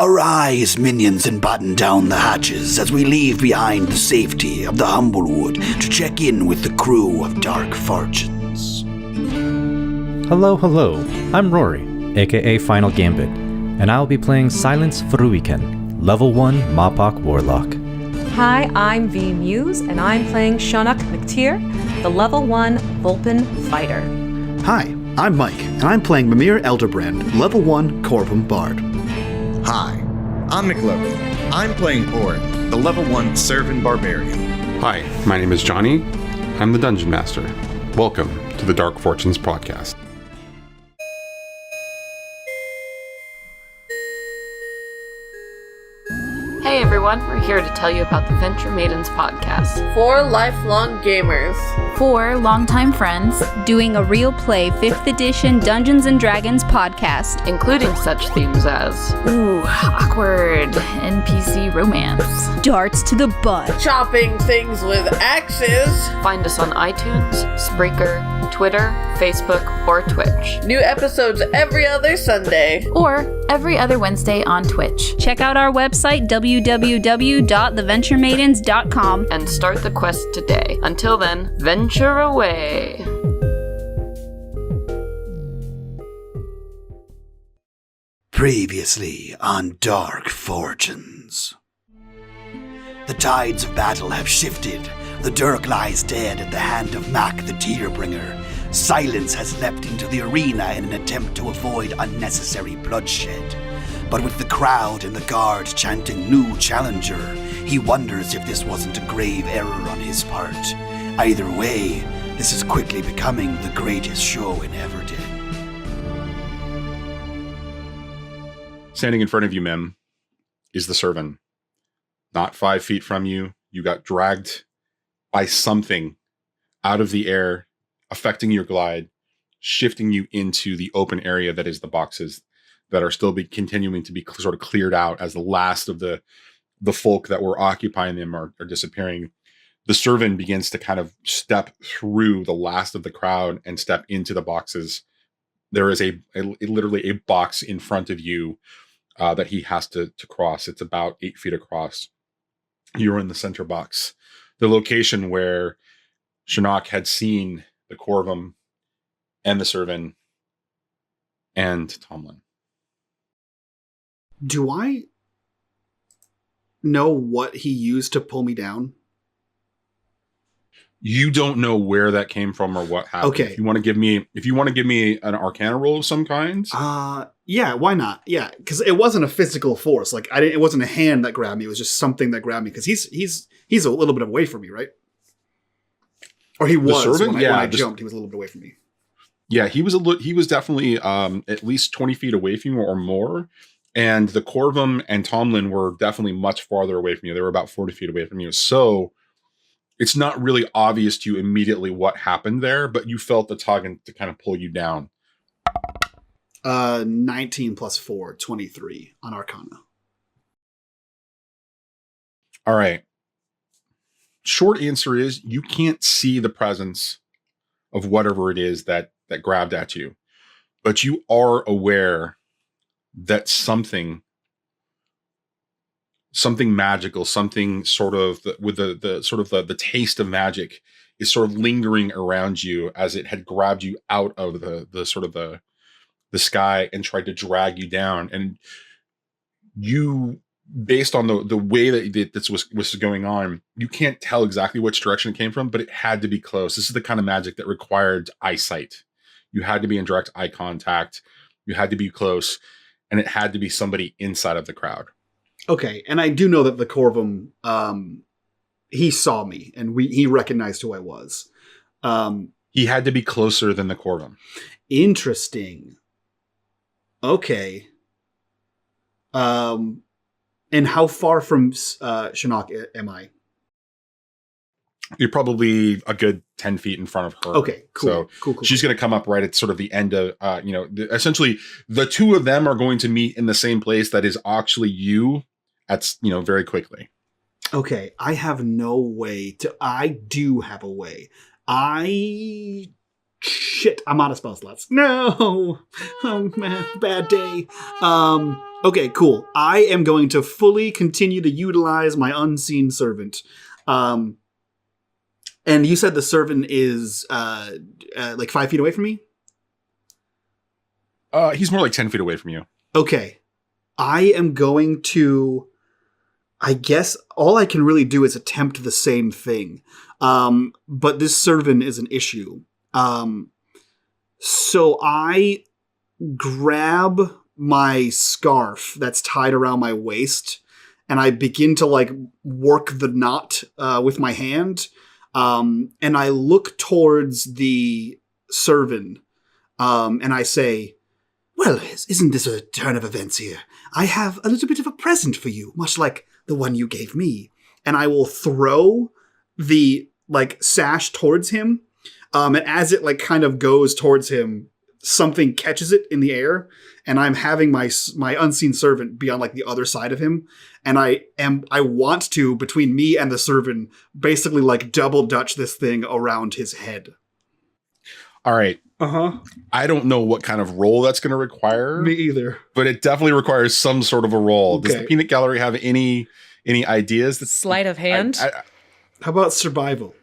Arise, minions, and batten down the hatches as we leave behind the safety of the Humblewood to check in with the crew of Dark Fortunes. Hello, I'm Rory, aka Final Gambit, and I'll be playing Silence Furuiken, level 1 Mapok Warlock. Hi, I'm V Muse, and I'm playing Sionnach MacTyre, the level 1 Vulpin Fighter. Hi, I'm Mike, and I'm playing Mimir Elderbrand, level 1 Corbin Bard. Hi, I'm McLovin. I'm playing Auryn, the level 1 Servant Barbarian. Hi, my name is Johnny. I'm the Dungeon Master. Welcome to the Dark Fortunes podcast. Hey everyone, we're here to tell you about the Venture Maidens podcast. For lifelong gamers. For longtime friends. Doing a real play 5th edition Dungeons & Dragons podcast. Including such themes as awkward NPC romance. Darts to the butt. Chopping things with axes. Find us on iTunes, Spreaker, Twitter, Facebook, or Twitch. New episodes every other Sunday. Or every other Wednesday on Twitch. Check out our website, www.theventuremaidens.com. And start the quest today. Until then, venture away. Previously on Dark Fortunes. The tides of battle have shifted. The Dirk lies dead at the hand of Mac the Tearbringer. Silence has leapt into the arena in an attempt to avoid unnecessary bloodshed. But with the crowd and the guard chanting "New Challenger," he wonders if this wasn't a grave error on his part. Either way, this is quickly becoming the greatest show in Everdeen. Standing in front of you, Mim, is the servant. Not 5 feet from you, you got dragged by something out of the air, affecting your glide, shifting you into the open area that is the boxes that are still continuing to be sort of cleared out as the last of the folk that were occupying them are disappearing. The servant begins to kind of step through the last of the crowd and step into the boxes. There is literally a box in front of you that he has to cross. It's about 8 feet across. You're in the center box, the location where Sionnach had seen the Corvum and the servant and Tomlin. Do I know what he used to pull me down? You don't know where that came from or what happened. Okay. If you want to give me an Arcana roll of some kind. Yeah, why not? Yeah, because it wasn't a physical force. Like it wasn't a hand that grabbed me. It was just something that grabbed me. Because he's a little bit away from me, right? Or he was when I jumped. He was a little bit away from me. Yeah, he was definitely at least 20 feet away from you or more. And the Corvum and Tomlin were definitely much farther away from you. They were about 40 feet away from you. So it's not really obvious to you immediately what happened there, but you felt the tug to kind of pull you down. 19 plus 4, 23 on Arcana. All right. Short answer is you can't see the presence of whatever it is that grabbed at you, but you are aware that something magical, something sort of with the taste of magic is sort of lingering around you as it had grabbed you out of the sky and tried to drag you down. And you, based on the way that this was going on, you can't tell exactly which direction it came from, but it had to be close. This is the kind of magic that required eyesight. You had to be in direct eye contact. You had to be close, and it had to be somebody inside of the crowd. Okay, and I do know that the Corvum, he saw me, and he recognized who I was. He had to be closer than the Corvum. Interesting. Okay. And how far from Sionnach am I? You're probably a good 10 feet in front of her. Okay, cool. So cool. She's going to come up right at sort of the end of, essentially the two of them are going to meet in the same place that is actually you at, very quickly. Okay, I have no way to, I do have a way. I Shit, I'm out of spell slots. No! Oh, man, bad day. Okay, cool. I am going to fully continue to utilize my unseen servant. And you said the servant is like 5 feet away from me? He's more like 10 feet away from you. Okay. I am going to... I guess all I can really do is attempt the same thing. But this servant is an issue. So I grab my scarf that's tied around my waist and I begin to like work the knot with my hand. And I look towards the servant and I say, well, isn't this a turn of events here? I have a little bit of a present for you, much like the one you gave me. And I will throw the like sash towards him. And as it like kind of goes towards him, something catches it in the air. And I'm having my unseen servant be on like the other side of him. And I want to, between me and the servant, basically like double dutch this thing around his head. All right. Uh-huh. I don't know what kind of roll that's going to require. Me either. But it definitely requires some sort of a roll. Okay. Does the Peanut Gallery have any ideas? Sleight of hand? How about survival?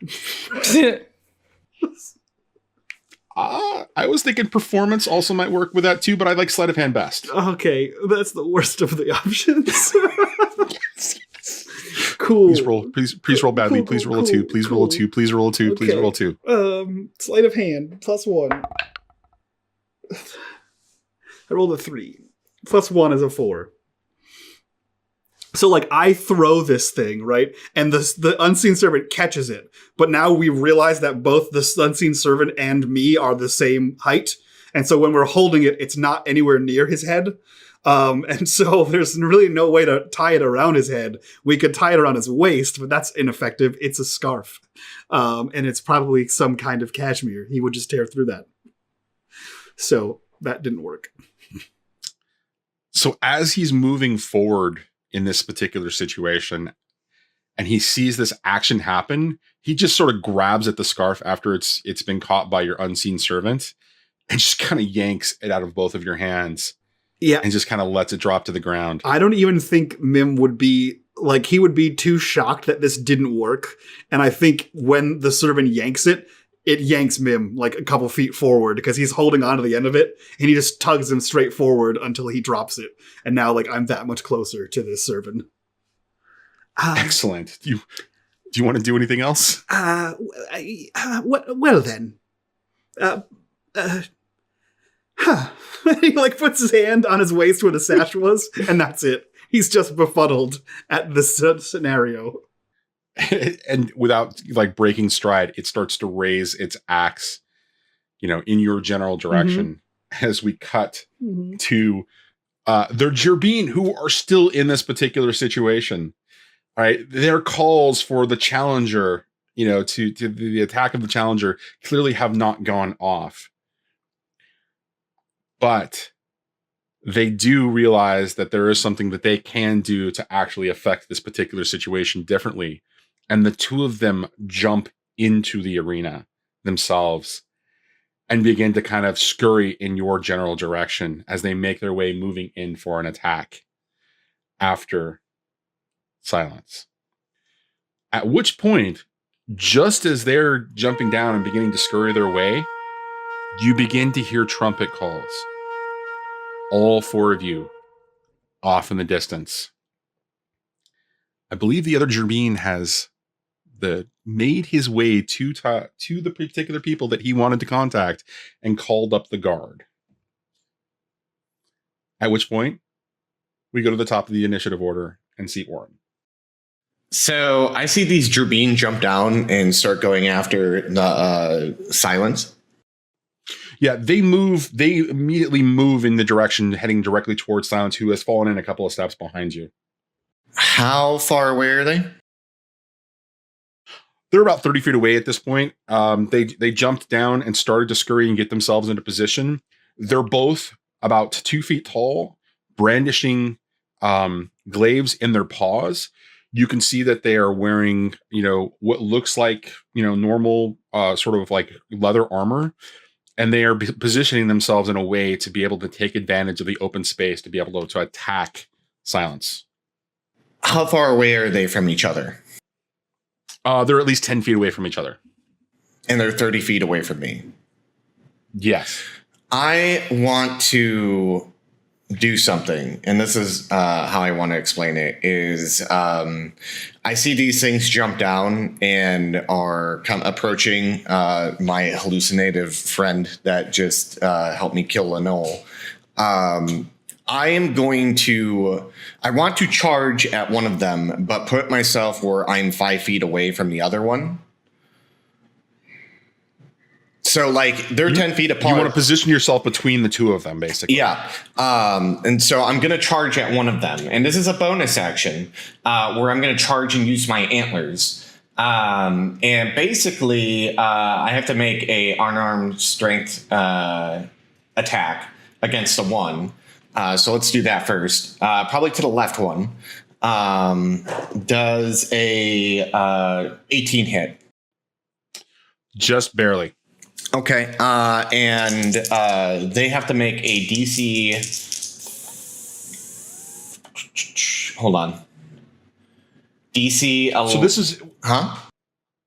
I was thinking performance also might work with that too, but I like sleight of hand best. Okay, that's the worst of the options. Cool. Please roll badly. Please roll a 2. Please roll a 2. Please roll a 2. Please roll a 2. Sleight of hand, +1. I rolled a 3. +1 is a 4. So, like, I throw this thing, right? And the unseen servant catches it. But now we realize that both the unseen servant and me are the same height. And so when we're holding it, it's not anywhere near his head. And so there's really no way to tie it around his head. We could tie it around his waist, but that's ineffective. It's a scarf. And it's probably some kind of cashmere. He would just tear through that. So that didn't work. So as he's moving forward in this particular situation and he sees this action happen, he just sort of grabs at the scarf after it's been caught by your unseen servant and just kind of yanks it out of both of your hands. Yeah. And just kind of lets it drop to the ground. I don't even think Mim would be, like, he would be too shocked that this didn't work. And I think when the servant yanks it, it yanks Mim, like, a couple feet forward because he's holding on to the end of it. And he just tugs him straight forward until he drops it. And now, like, I'm that much closer to this servant. Excellent. Do you want to do anything else? Well then. He like puts his hand on his waist where the sash was, and that's it. He's just befuddled at the scenario. And without like breaking stride, it starts to raise its axe, in your general direction as we cut to the Gerbine who are still in this particular situation. All right. Their calls for the challenger, to the attack of the challenger clearly have not gone off. But they do realize that there is something that they can do to actually affect this particular situation differently. And the two of them jump into the arena themselves and begin to kind of scurry in your general direction as they make their way moving in for an attack after silence. At which point, just as they're jumping down and beginning to scurry their way, you begin to hear trumpet calls. All 4 of you off in the distance. I believe the other Gerbine has made his way to the particular people that he wanted to contact and called up the guard. At which point, we go to the top of the initiative order and see Auryn. So I see these Gerbine jump down and start going after the silence. Yeah, they immediately move in the direction heading directly towards Silence, who has fallen in a couple of steps behind you. How far away are they? They're about 30 feet away at this point. They jumped down and started to scurry and get themselves into position. They're both about 2 feet tall, brandishing glaives in their paws. You can see that they are wearing, what looks like, normal sort of like leather armor. and they are positioning themselves in a way to be able to take advantage of the open space to be able to attack Silence. How far away are they from each other? They're at least 10 feet away from each other. And they're 30 feet away from me. Yes. I want to do something, and this is how I want to explain it, is I see these things jump down and are approaching my hallucinative friend that just helped me kill Lenole. I want to charge at one of them, but put myself where I'm 5 feet away from the other one. So, like, they're 10 feet apart. You want to position yourself between the two of them, basically. Yeah. And so I'm going to charge at one of them. And this is a bonus action where I'm going to charge and use my antlers. And basically, I have to make a unarmed strength attack against the one. So let's do that first. Probably to the left one. Does a 18 hit? Just barely. Okay. And they have to make a DC. Hold on. DC. So this is. Huh?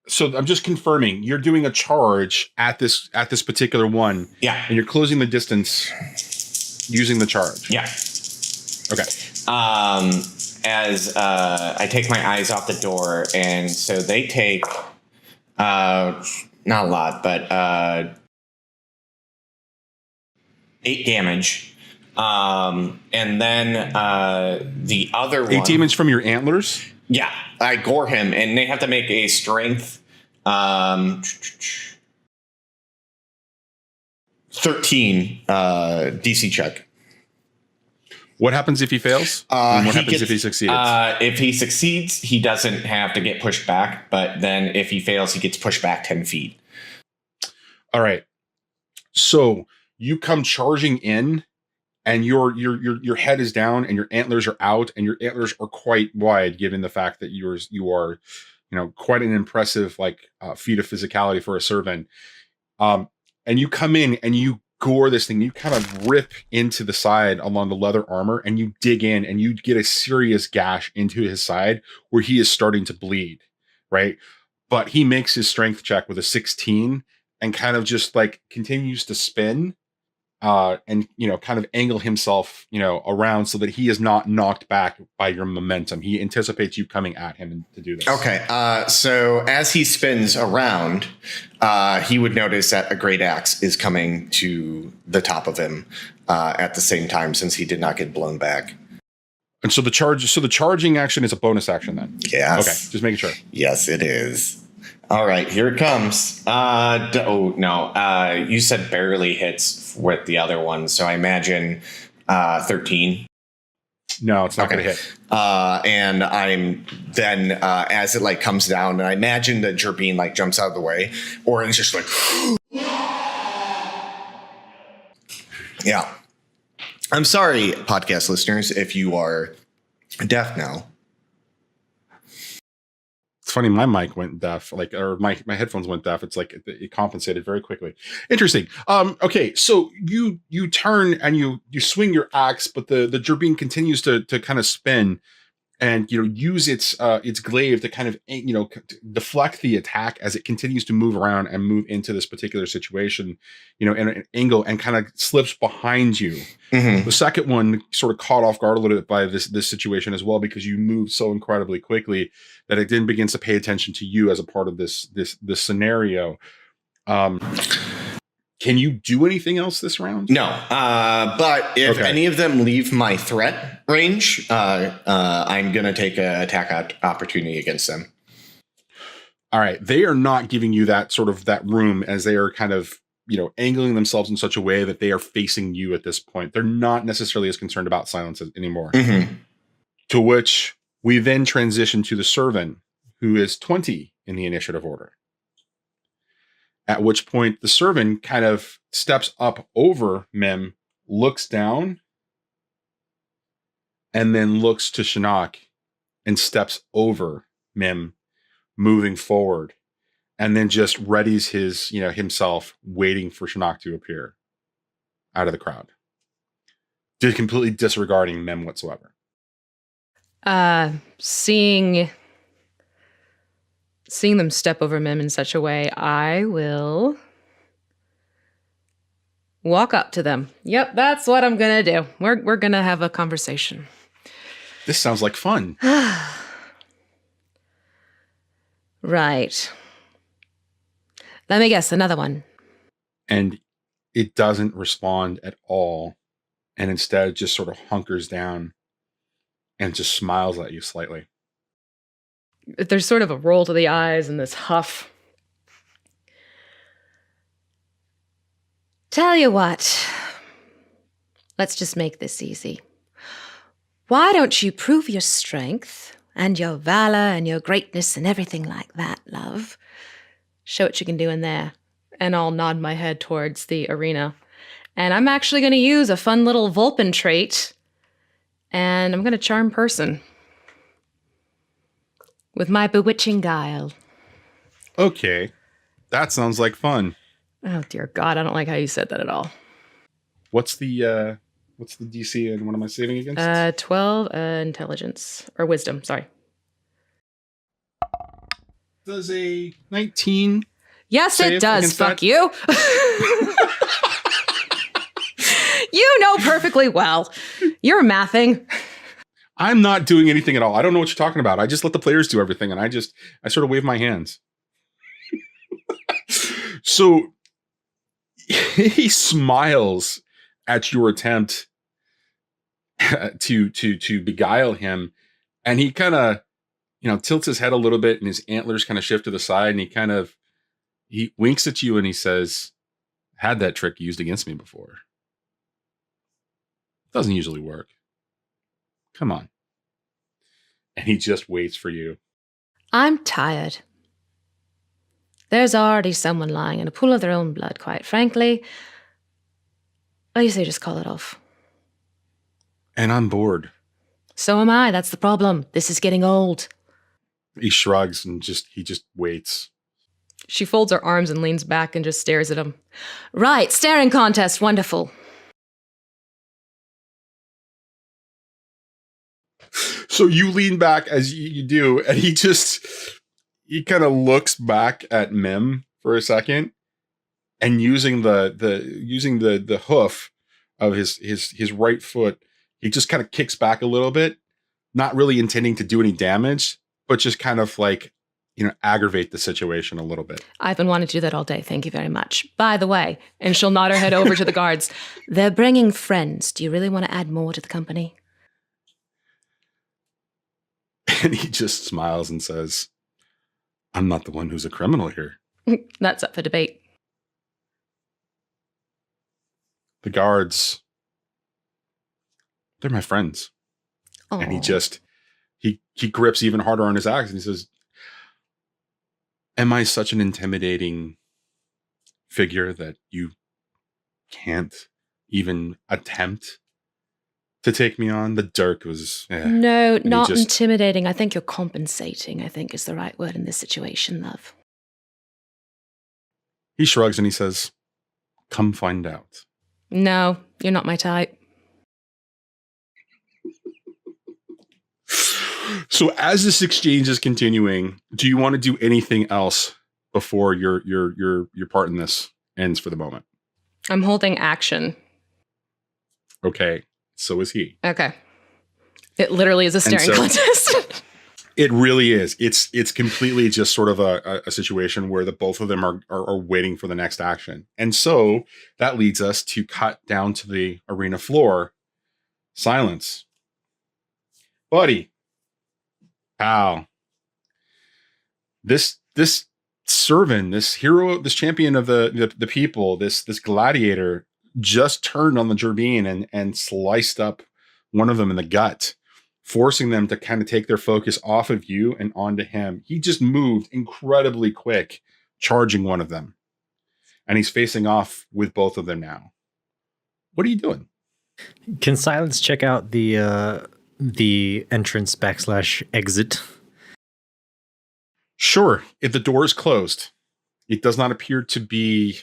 So I'm just confirming you're doing a charge at this particular one. Yeah. And you're closing the distance using the charge. Yeah. Okay. As I take my eyes off the door, and so they take not a lot, but 8 damage. And then the other 8 one, damage from your antlers? Yeah, I gore him, and they have to make a strength 13 DC check. What happens if he fails? And what happens if he succeeds? If he succeeds, he doesn't have to get pushed back. But then if he fails, he gets pushed back 10 feet. All right. So you come charging in, and your head is down, and your antlers are out, and your antlers are quite wide, given the fact that you are, quite an impressive feat of physicality for a servant. And you come in and you gore this thing. You kind of rip into the side along the leather armor, and you dig in, and you get a serious gash into his side where he is starting to bleed, right? But he makes his strength check with a 16 and kind of just continues to spin and kind of angle himself around so that he is not knocked back by your momentum. He anticipates you coming at him to do this. Okay, so as he spins around, he would notice that a great axe is coming to the top of him at the same time, since he did not get blown back. And so the charging action is a bonus action then? Yes. Okay, just making sure. Yes, it is. All right, here it comes. You said barely hits with the other one, so I imagine 13. No, it's not going to hit. And I'm then as it comes down, and I imagine that Gerbine jumps out of the way, or it's just yeah. I'm sorry, podcast listeners, if you are deaf now. It's funny, my mic went deaf, or my headphones went deaf. It's it compensated very quickly. Interesting. Okay, so you turn and you swing your axe, but the Gerbine continues to kind of spin and use its glaive to kind of deflect the attack as it continues to move around and move into this particular situation, in an angle, and kind of slips behind you. Mm-hmm. The second one sort of caught off guard a little bit by this situation as well, because you moved so incredibly quickly that it then begins to pay attention to you as a part of this scenario. Can you do anything else this round? No, but if any of them leave my threat range, I'm going to take an attack opportunity against them. All right. They are not giving you that room, as they are kind of, angling themselves in such a way that they are facing you at this point. They're not necessarily as concerned about silence anymore. Mm-hmm. To which we then transition to the servant, who is 20 in the initiative order. At which point the servant kind of steps up over Mim, looks down, and then looks to Sionnach and steps over Mim, moving forward. and then just readies his, himself, waiting for Sionnach to appear out of the crowd. Completely disregarding Mem whatsoever. Seeing them step over Mem in such a way, I will walk up to them. Yep, that's what I'm gonna do. We're gonna have a conversation. This sounds like fun. Right. Let me guess, another one. And it doesn't respond at all, and instead just sort of hunkers down and just smiles at you slightly. There's sort of a roll to the eyes and this huff. Tell you what, let's just make this easy. Why don't you prove your strength and your valor and your greatness and everything like that, love? Show what you can do in there. And I'll nod my head towards the arena. And I'm actually going to use a fun little Vulpin trait. And I'm going to charm person. With my bewitching guile. Okay. That sounds like fun. Oh, dear God. I don't like how you said that at all. What's the DC and what am I saving against? 12 intelligence. Or wisdom, sorry. Does a 19? Yes, it does. Fuck you. You know perfectly well. You're mathing. I'm not doing anything at all. I don't know what you're talking about. I just let the players do everything, and I sort of wave my hands. So he smiles at your attempt to beguile him, and he kind of tilts his head a little bit, and his antlers kind of shift to the side, and he winks at you, and he says, "Had that trick used against me before. Doesn't usually work. Come on." And he just waits for you. I'm tired. There's already someone lying in a pool of their own blood, quite frankly. I say just call it off. And I'm bored. So am I. That's the problem. This is getting old. He shrugs and he just waits. She folds her arms and leans back and just stares at him. Right, staring contest. Wonderful. So you lean back as you do, and he kind of looks back at Mim for a second, and using the hoof of his right foot, he just kind of kicks back a little bit, not really intending to do any damage, but just kind of aggravate the situation a little bit. I've been wanting to do that all day. Thank you very much. By the way, and she'll nod her head over to the guards. They're bringing friends. Do you really want to add more to the company? And he just smiles and says, "I'm not the one who's a criminal here." That's up for debate. The guards, they're my friends. Aww. And he grips even harder on his axe, and he says, "Am I such an intimidating figure that you can't even attempt to take me on?" The dirk was... No, not intimidating. I think you're compensating, I think is the right word in this situation, love. He shrugs and he says, "Come find out." No, you're not my type. So as this exchange is continuing, do you want to do anything else before your part in this ends for the moment? I'm holding action. Okay. So is he. Okay. It literally is a staring contest. It really is. It's completely just sort of a situation where the both of them are waiting for the next action. And so that leads us to cut down to the arena floor. Silence. Buddy. Pal. This servant, this hero, this champion of the people, this gladiator just turned on the Gerbine and sliced up one of them in the gut, forcing them to kind of take their focus off of you and onto him. He just moved incredibly quick, charging one of them. And he's facing off with both of them now. What are you doing? Can Silence check out the entrance / exit? Sure, if the door is closed. It does not appear to be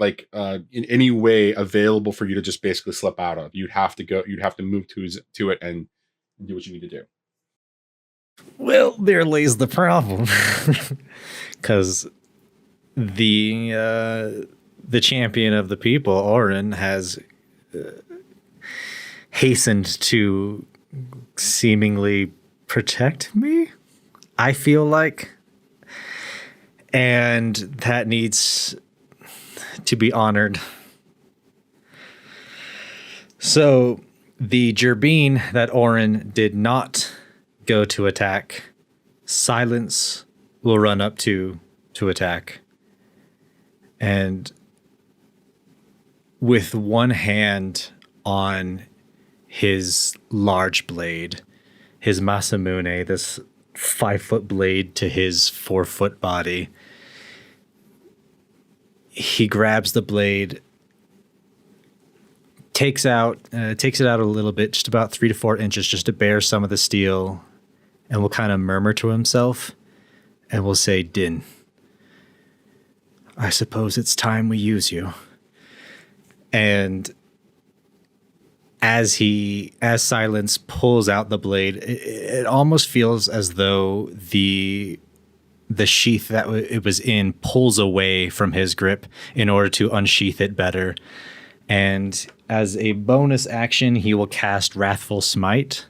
like in any way available for you to just basically slip out of. You'd have to move to it and do what you need to do. Well, there lays the problem. Because the champion of the people, Auryn, has hastened to seemingly protect me, I feel like. And that needs to be honored. So the Gerbine that Auryn did not go to attack, Silence will run up to attack. And with one hand on his large blade, his Masamune, this 5-foot blade to his 4-foot body, he grabs the blade, takes it out a little bit, just about 3 to 4 inches, just to bare some of the steel, and will kind of murmur to himself, and will say, "Din, I suppose it's time we use you." And as Silence pulls out the blade, it almost feels as though the sheath that it was in pulls away from his grip in order to unsheath it better. And as a bonus action, he will cast Wrathful Smite.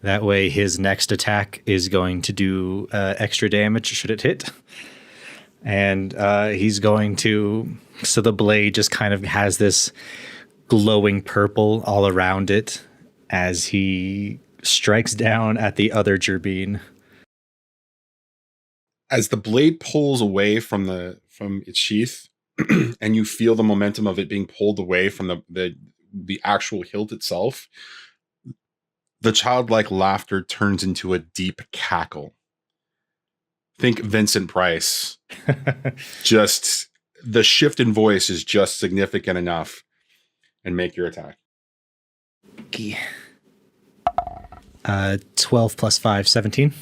That way his next attack is going to do extra damage should it hit. And he's going to... So the blade just kind of has this glowing purple all around it as he strikes down at the other Gerbine. As the blade pulls away from its sheath, and you feel the momentum of it being pulled away from the actual hilt itself, the childlike laughter turns into a deep cackle. Think Vincent Price. Just the shift in voice is just significant enough, and make your attack. 12 plus 5, 17.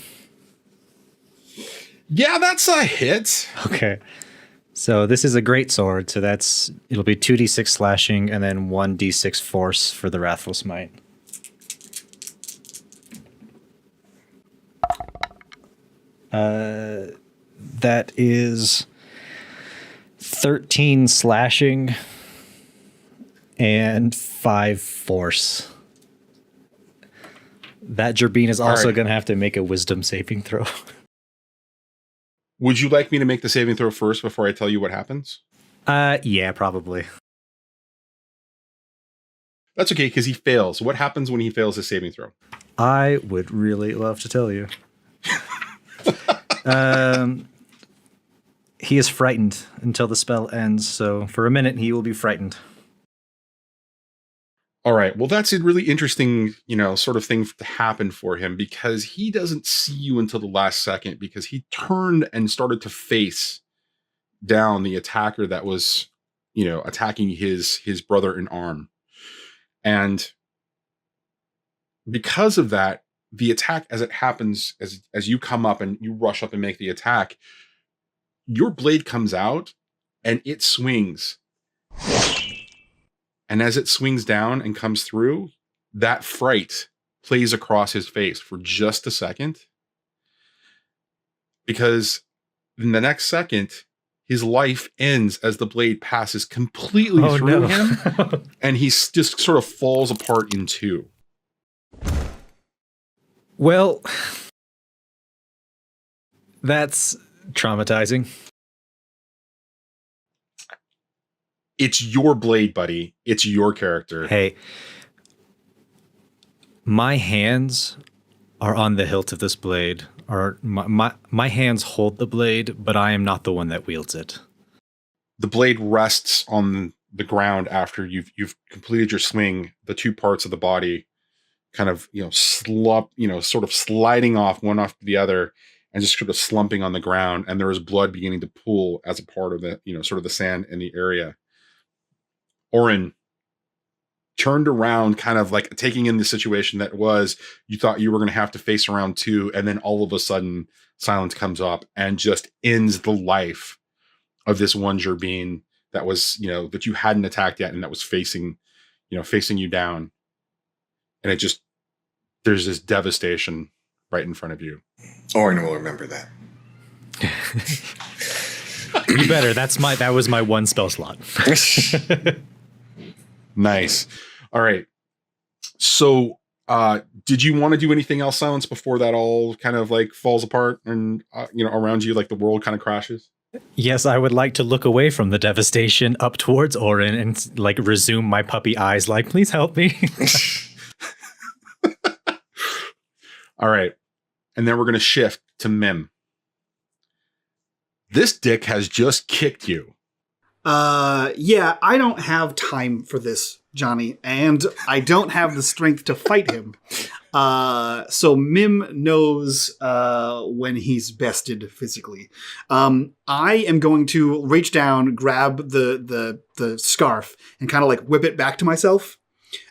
Yeah, that's a hit. Okay. So this is a great sword, so it'll be 2d6 slashing and then 1d6 force for the Wrathful Smite. That is 13 slashing and 5 force. That Gerbine is also going to have to make a wisdom saving throw. Would you like me to make the saving throw first before I tell you what happens? Yeah, probably. That's okay, because he fails. What happens when he fails his saving throw? I would really love to tell you. He is frightened until the spell ends, so for a minute he will be frightened. All right. Well, that's a really interesting, sort of thing to happen for him, because he doesn't see you until the last second, because he turned and started to face down the attacker that was, attacking his brother in arm. And because of that, the attack, as it happens, as you come up and you rush up and make the attack, your blade comes out and it swings. And as it swings down and comes through, that fright plays across his face for just a second. Because in the next second, his life ends as the blade passes completely through him. And he just sort of falls apart in two. Well, that's traumatizing. It's your blade, buddy. It's your character. Hey, my hands are on the hilt of this blade. Or my hands hold the blade, but I am not the one that wields it. The blade rests on the ground after you've completed your swing. The two parts of the body kind of, sort of sliding off one off the other and just sort of slumping on the ground. And there is blood beginning to pool as a part of the, sort of the sand in the area. Auryn turned around, kind of like taking in the situation that was, you thought you were going to have to face around 2. And then all of a sudden silence comes up and just ends the life of this Oneger being that was, that you hadn't attacked yet. And that was facing you down. And it just, there's this devastation right in front of you. Auryn will remember that. You better. That was my 1 spell slot. Nice. All right. So, did you want to do anything else, Silence, before that all kind of like falls apart and, around you, like the world kind of crashes? Yes, I would like to look away from the devastation up towards Auryn and like resume my puppy eyes, like, please help me. All right. And then we're going to shift to Mim. This dick has just kicked you. Yeah, I don't have time for this, Johnny, and I don't have the strength to fight him. So Mim knows when he's bested physically. I am going to reach down, grab the scarf, and kind of like whip it back to myself.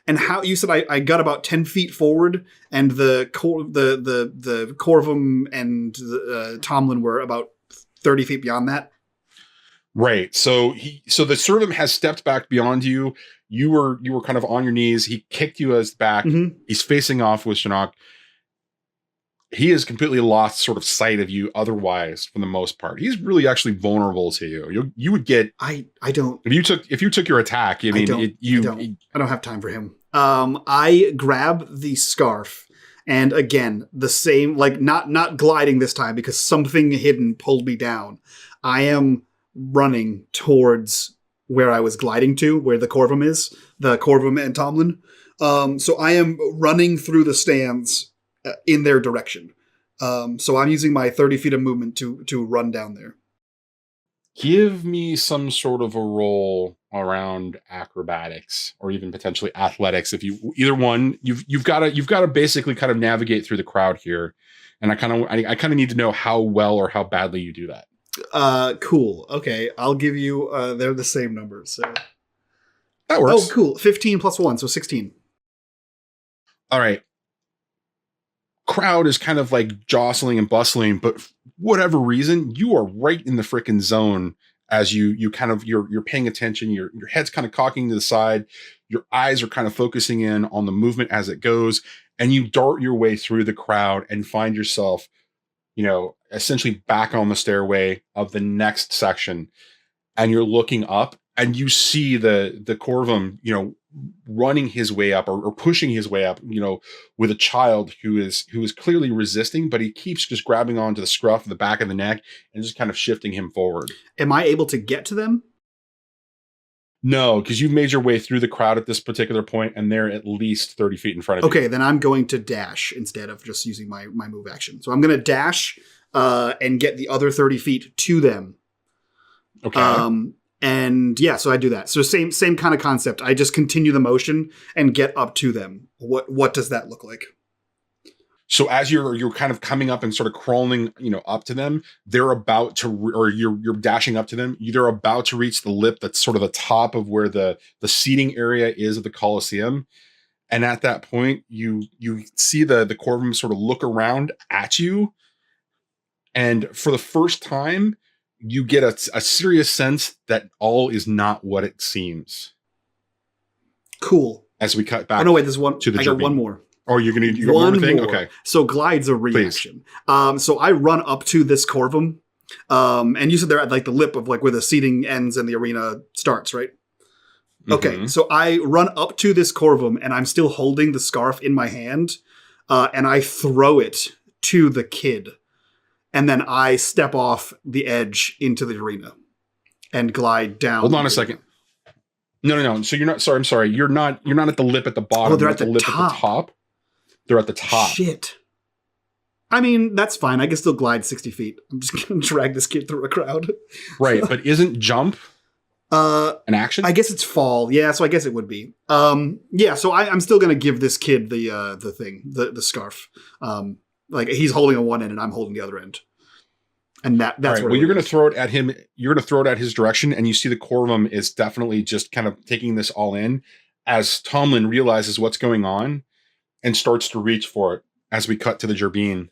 And how you said I got about 10 feet forward, and the Corvum and Tomlin were about 30 feet beyond that. Right. So the servant has stepped back beyond you. You were kind of on your knees. He kicked you as back. Mm-hmm. He's facing off with Sionnach. He has completely lost sort of sight of you otherwise for the most part. He's really actually vulnerable to you. You would get I don't if you took your attack, I don't have time for him. I grab the scarf, and again, the same, like not gliding this time because something hidden pulled me down. I am running towards where I was gliding to, where the Corvum is, the Corvum and Tomlin. So I am running through the stands in their direction. So I'm using my 30 feet of movement to run down there. Give me some sort of a roll around acrobatics or even potentially athletics. If you either one, you've got to basically kind of navigate through the crowd here, and I kind of need to know how well or how badly you do that. Cool. Okay, I'll give you. They're the same numbers, so that works. Oh, cool. 15 plus 1, so 16. All right. Crowd is kind of like jostling and bustling, but for whatever reason, you are right in the frickin' zone as you kind of you're paying attention. Your head's kind of cocking to the side. Your eyes are kind of focusing in on the movement as it goes, and you dart your way through the crowd and find yourself, essentially back on the stairway of the next section, and you're looking up and you see the Corvum, running his way up or pushing his way up, with a child who is clearly resisting, but he keeps just grabbing onto the scruff of the back of the neck and just kind of shifting him forward. Am I able to get to them? No, because you've made your way through the crowd at this particular point, and they're at least 30 feet in front of you. Okay, then I'm going to dash instead of just using my move action. So I'm going to dash and get the other 30 feet to them. Okay. And yeah, so I do that. So same kind of concept. I just continue the motion and get up to them. What does that look like? So as you're kind of coming up and sort of crawling, up to them, they're about to, or you're dashing up to them. They're about to reach the lip that's sort of the top of where the seating area is of the Colosseum. And at that point, you see the Corvum sort of look around at you. And for the first time, you get a serious sense that all is not what it seems. Cool. As we cut back. Oh no, wait, there's one. To the I got one more. Oh, you got one more thing? Okay. So glide's a reaction. So I run up to this Corvum. And you said they're at like the lip of like where the seating ends and the arena starts, right? Okay. Mm-hmm. So I run up to this Corvum and I'm still holding the scarf in my hand. And I throw it to the kid. And then I step off the edge into the arena and glide down. Hold on a second. No. So you're not, sorry, I'm sorry. You're not at the lip at the bottom. Oh, they're at the lip top. At the top. They're at the top. Shit. I mean, that's fine. I can still glide 60 feet. I'm just going to drag this kid through a crowd. Right. But isn't jump an action? I guess it's fall. Yeah. So I guess it would be. Yeah. So I'm still going to give this kid the scarf. Like he's holding on one end and I'm holding the other end. And that's right, well, you're going to throw it at him. You're going to throw it at his direction. And you see the Corvum is definitely just kind of taking this all in. as Tomlin realizes what's going on and starts to reach for it as we cut to the Gerbine.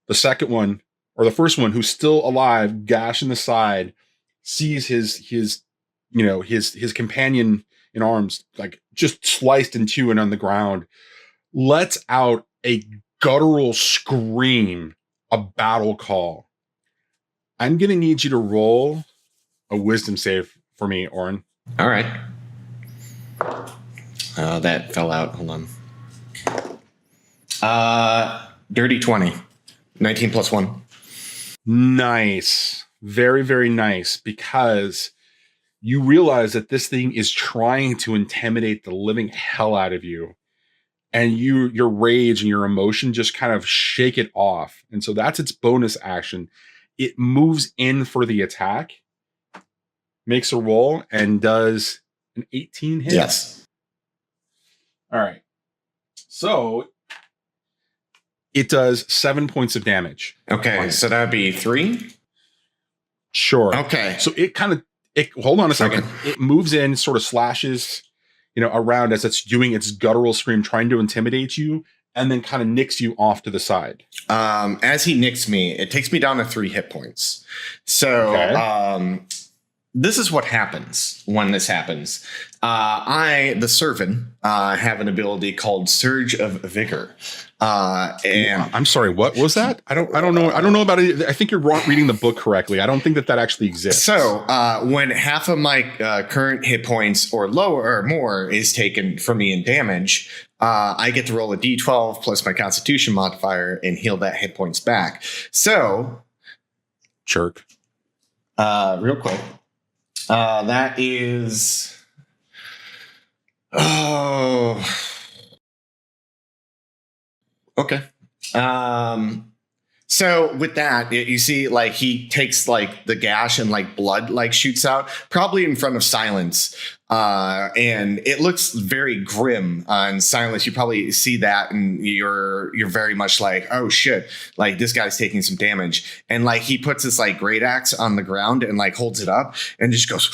The second one, or the first one, who's still alive, gash in the side, sees his companion in arms, like just sliced in two and on the ground, lets out a guttural scream, a battle call. I'm going to need you to roll a wisdom save for me, Auryn. All right. That fell out. Hold on. Dirty 20. 19 plus 1. Nice. Very, very nice, because you realize that this thing is trying to intimidate the living hell out of you. And your rage and your emotion just kind of shake it off. And so that's its bonus action. It moves in for the attack, makes a roll, and does an 18 hit. Yes. All right. So it does 7 points of damage. Okay, so that'd be 3? Sure. Okay. So it hold on a second. Okay. It moves in, sort of slashes, around as it's doing its guttural scream, trying to intimidate you, and then kind of nicks you off to the side. As he nicks me, it takes me down to 3 hit points. So, this is what happens when this happens. I, the servant, have an ability called Surge of Vigor. And I'm sorry, what was that? I don't know. I don't know about it. I think you're reading the book correctly. I don't think that actually exists. So when half of my current hit points or lower or more is taken from me in damage, I get to roll a d12 plus my Constitution modifier and heal that hit points back. So, jerk. Real quick, that is. Oh. Okay. So with that, you see, like, he takes like the gash and like blood like shoots out, probably in front of Silence. And it looks very grim and Silence. You probably see that and you're very much like, oh shit, like this guy's taking some damage. And like he puts his like great axe on the ground and like holds it up and just goes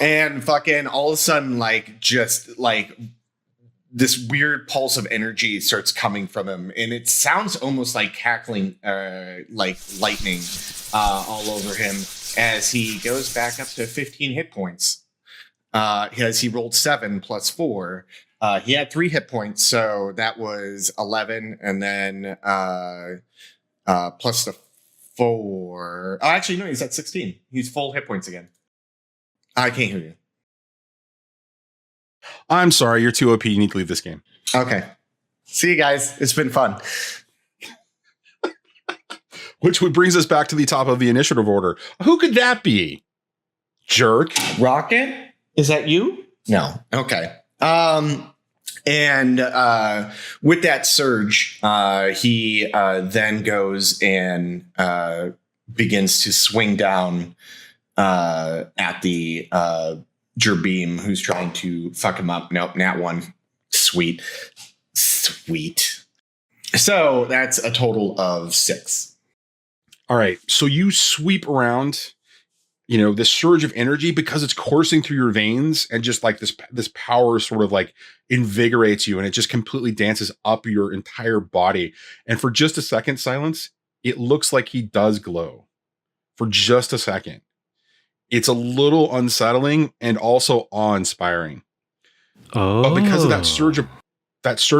and fucking all of a sudden, like, just like this weird pulse of energy starts coming from him, and it sounds almost like cackling, like lightning, all over him as he goes back up to 15 hit points. As he rolled 7 plus 4, he had 3 hit points, so that was 11, and then plus the 4. Oh, actually, no, he's at 16. He's full hit points again. I can't hear you. I'm sorry, you're too OP. You need to leave this game. Okay. See you guys. It's been fun. Which brings us back to the top of the initiative order. Who could that be? Jerk. Rocket? Is that you? No. Okay. And with that surge, he then goes and begins to swing down at the Gerbeam, who's trying to fuck him up. Nope, nat 1. Sweet. So that's a total of 6. All right. So you sweep around, this surge of energy, because it's coursing through your veins, and just like this power sort of like invigorates you, and it just completely dances up your entire body. And for just a second, Silence, it looks like he does glow. For just a second. It's a little unsettling and also awe-inspiring. Oh. But because of that surge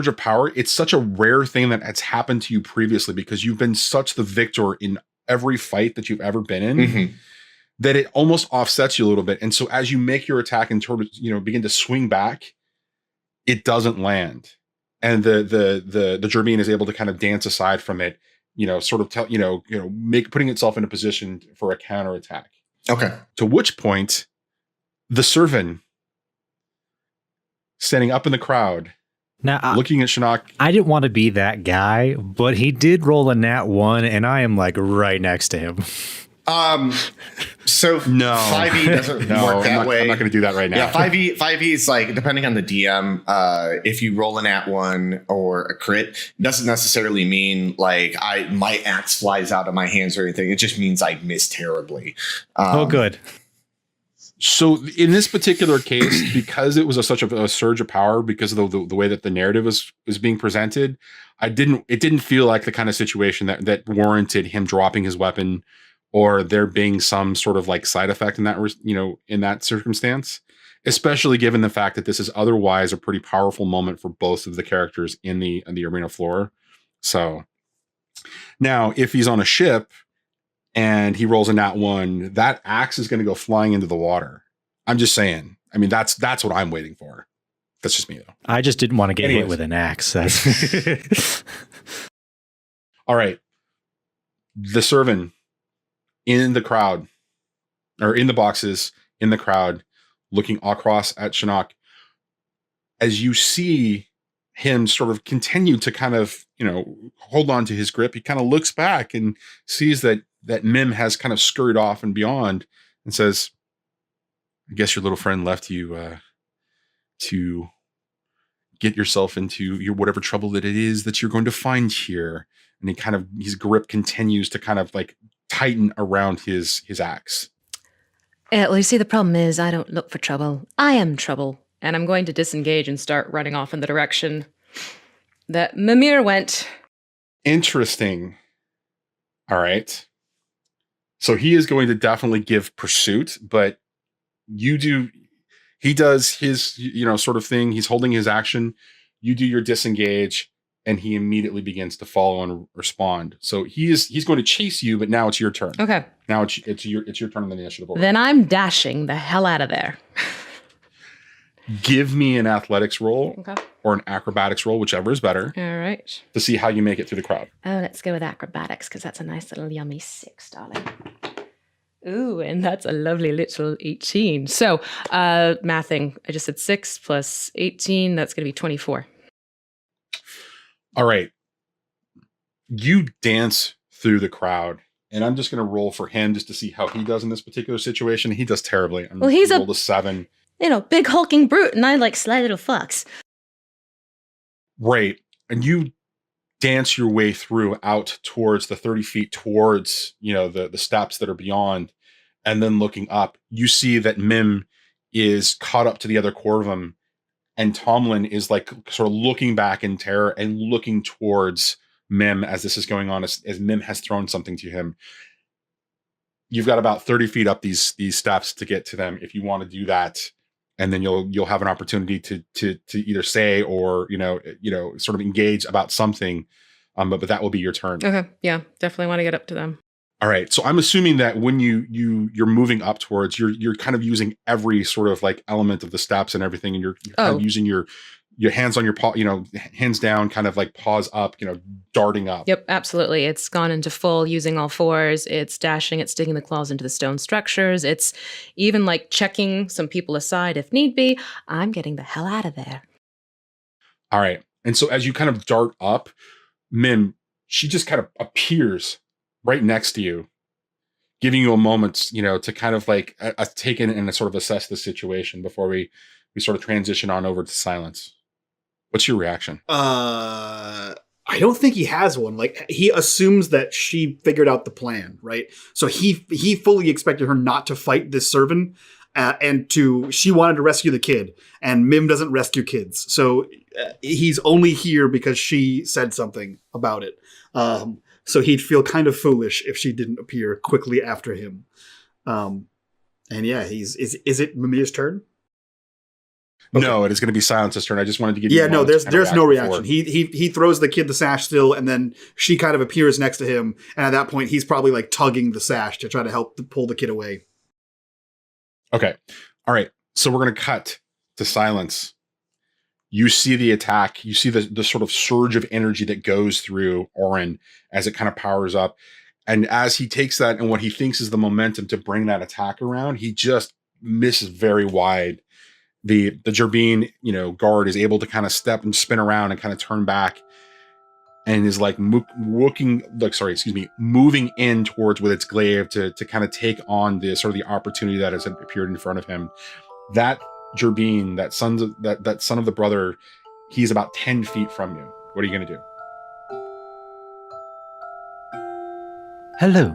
of power, it's such a rare thing that has happened to you previously, because you've been such the victor in every fight that you've ever been in, that it almost offsets you a little bit. And so as you make your attack and sort of, begin to swing back, it doesn't land. And the Gerbean is able to kind of dance aside from it, sort of putting itself in a position for a counterattack. Okay. To which point, the servant, standing up in the crowd, now looking at Sionnach. I didn't want to be that guy, but he did roll a nat 1, and I am like right next to him. So no, 5e doesn't work that way. I'm not going to do that right now. Yeah, 5e is like, depending on the DM, if you roll an nat 1 or a crit, it doesn't necessarily mean like my axe flies out of my hands or anything. It just means I miss terribly. Oh, good. So in this particular case, because it was such a surge of power, because of the way that the narrative is being presented, it didn't feel like the kind of situation that warranted him dropping his weapon or there being some sort of like side effect in that, in that circumstance, especially given the fact that this is otherwise a pretty powerful moment for both of the characters in the arena floor. So now if he's on a ship and he rolls a nat 1, that axe is going to go flying into the water. I'm just saying. I mean, that's what I'm waiting for. That's just me, though. I just didn't want to get hit with an axe. All right. The servant in the crowd, or in the boxes, in the crowd, looking across at Sionnach. As you see him sort of continue to kind of, hold on to his grip, he kind of looks back and sees that Mim has kind of scurried off and beyond and says, I guess your little friend left you to get yourself into your whatever trouble that it is that you're going to find here. And his grip continues to kind of like tighten around his axe. Well, you see, the problem is I don't look for trouble. I am trouble. And I'm going to disengage and start running off in the direction that Mimir went. Interesting. All right. So he is going to definitely give pursuit, but he does his, sort of thing. He's holding his action. You do your disengage, and he immediately begins to follow and respond. So he's going to chase you, but now it's your turn. Okay. Now it's your turn on the initiative order. Then I'm dashing the hell out of there. Give me an athletics roll, Okay. Or an acrobatics roll, whichever is better. All right. To see how you make it through the crowd. Oh, let's go with acrobatics because that's a nice little yummy 6, darling. Ooh, and that's a lovely little 18. So, mathing, I just said 6 plus 18. That's going to be 24. All right. You dance through the crowd, and I'm just going to roll for him just to see how he does in this particular situation. He does terribly. He's rolled a 7. Big hulking brute, and I like sly little fucks. Right. And you dance your way through out towards the 30 feet towards, the steps that are beyond. And then looking up, you see that Mim is caught up to the other Corvum, and Tomlin is like sort of looking back in terror and looking towards Mim as this is going on, as Mim has thrown something to him. You've got about 30 feet up these steps to get to them if you want to do that. And then you'll have an opportunity to either say or sort of engage about something, but that will be your turn. Okay, yeah, definitely want to get up to them. All right, so I'm assuming that when you're moving up towards, you're kind of using every sort of like element of the steps and everything, and you're kind of using your hands on your paw, hands down, kind of like paws up, darting up. Yep, absolutely. It's gone into full using all fours. It's dashing, it's digging the claws into the stone structures. It's even like checking some people aside if need be. I'm getting the hell out of there. All right. And so as you kind of dart up, Mim, she just kind of appears right next to you, giving you a moment, to kind of like take in and sort of assess the situation before we sort of transition on over to silence. What's your reaction? I don't think he has one. Like, he assumes that she figured out the plan, right? So he fully expected her not to fight this servant, she wanted to rescue the kid, and Mim doesn't rescue kids. So he's only here because she said something about it. So he'd feel kind of foolish if she didn't appear quickly after him. And yeah, is it Mimir's turn? Okay. No, it is going to be Silence's turn. I just wanted to give you. Yeah, no, there's no reaction. He throws the kid the sash still, and then she kind of appears next to him, and at that point, he's probably like tugging the sash to try to help pull the kid away. Okay, all right. So we're going to cut to Silence. You see the attack. You see the sort of surge of energy that goes through Auryn as it kind of powers up, and as he takes that and what he thinks is the momentum to bring that attack around, he just misses very wide. The Gerbine, guard is able to kind of step and spin around and kind of turn back, and is like moving in towards with its glaive to kind of take on the sort of the opportunity that has appeared in front of him. That Gerbine, that son of the brother, he's about 10 feet from you. What are you going to do? Hello,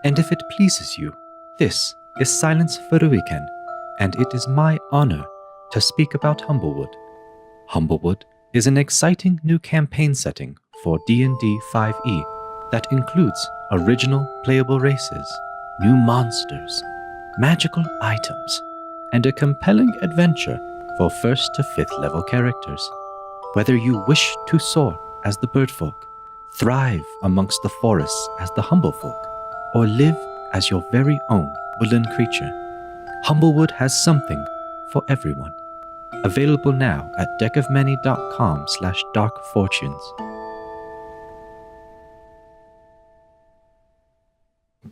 and if it pleases you, this is Silence Furuiken, and it is my honor to speak about Humblewood. Humblewood is an exciting new campaign setting for D&D 5e that includes original playable races, new monsters, magical items, and a compelling adventure for 1st to 5th level characters. Whether you wish to soar as the birdfolk, thrive amongst the forests as the humblefolk, or live as your very own woodland creature, Humblewood has something for everyone. Available now at deckofmany.com/darkfortunes.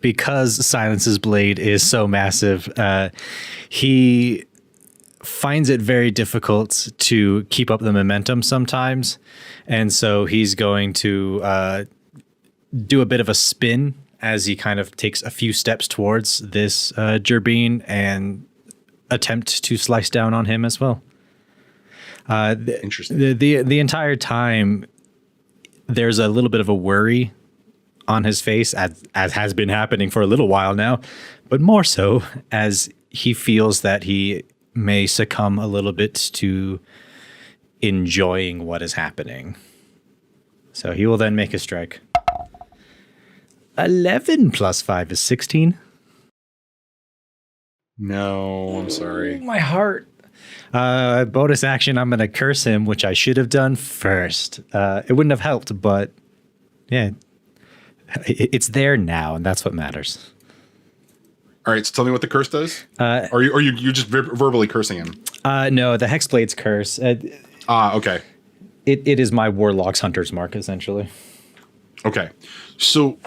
Because Silence's blade is so massive, he finds it very difficult to keep up the momentum sometimes. And so he's going to do a bit of a spin as he kind of takes a few steps towards this Gerbine and attempt to slice down on him as well. Interesting. The entire time, there's a little bit of a worry on his face, as has been happening for a little while now, but more so as he feels that he may succumb a little bit to enjoying what is happening. So he will then make a strike. 11 plus 5 is 16. No, I'm sorry. My heart. Bonus action, I'm going to curse him, which I should have done first. It wouldn't have helped, but yeah, it's there now, and that's what matters. All right, so tell me what the curse does. Or you're just verbally cursing him? No, the Hexblade's curse. Okay. It is my Warlock's Hunter's Mark, essentially. Okay, so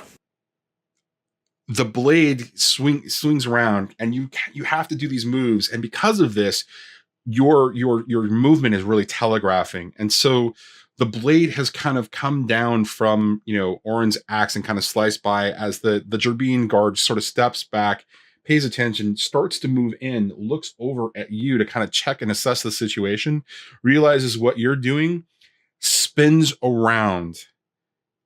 the blade swings around, and you have to do these moves, and because of this, your movement is really telegraphing, and so the blade has kind of come down from Auryn's axe and kind of sliced by as the Gerbine guard sort of steps back, pays attention, starts to move in, looks over at you to kind of check and assess the situation, realizes what you're doing, spins around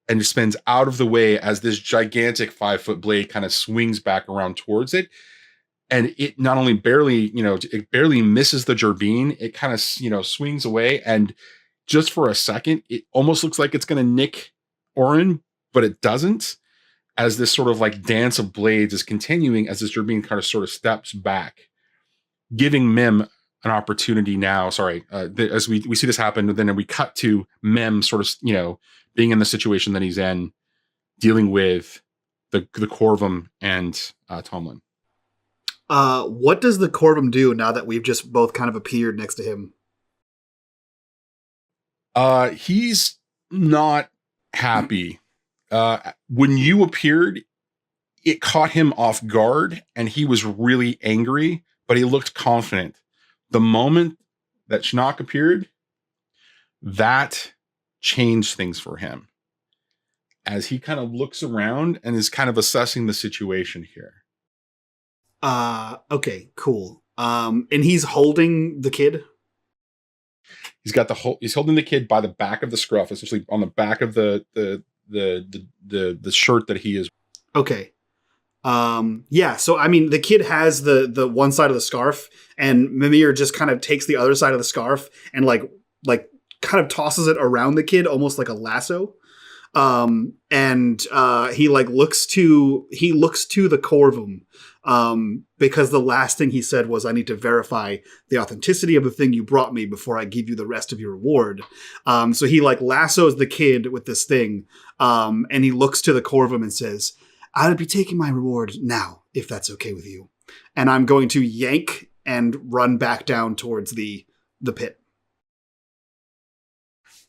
and spins out of the way as this gigantic 5-foot blade kind of swings back around towards it. And it not only it barely misses the Gerbine, it kind of, swings away. And just for a second, it almost looks like it's going to nick Auryn, but it doesn't, as this sort of like dance of blades is continuing as this Gerbine kind of sort of steps back, giving Mim an opportunity now. Sorry, as we see this happen, then we cut to Mim sort of, being in the situation that he's in, dealing with the Corvum and Tomlin. What does the Corvum do now that we've just both kind of appeared next to him? He's not happy. When you appeared, it caught him off guard, and he was really angry, but he looked confident. The moment that Sionnach appeared, that changed things for him, as he kind of looks around and is kind of assessing the situation here. Okay, cool. And he's holding the kid? He's holding the kid by the back of the scruff, essentially on the back of the shirt that he is. Okay. Yeah, so I mean the kid has the one side of the scarf, and Mimir just kind of takes the other side of the scarf and like kind of tosses it around the kid almost like a lasso. And he looks to the Corvum, because the last thing he said was, I need to verify the authenticity of the thing you brought me before I give you the rest of your reward. So he lassos the kid with this thing, and he looks to the Corvum and says, I would be taking my reward now, if that's okay with you. And I'm going to yank and run back down towards the pit.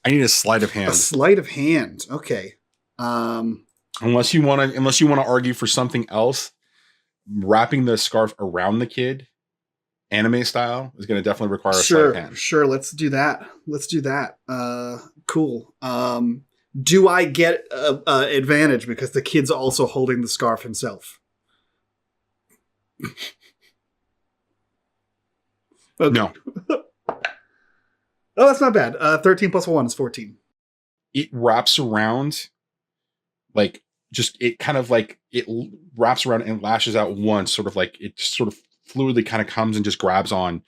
I need a sleight of hand. A sleight of hand. Okay. Unless you want to argue for something else, wrapping the scarf around the kid, anime style, is going to definitely require a sleight of hand. Sure. Let's do that. Cool. Do I get an advantage because the kid's also holding the scarf himself? Okay. No. Oh, that's not bad. 13 plus 1 is 14. It wraps around, it wraps around and lashes out once, sort of like it sort of fluidly kind of comes and just grabs on.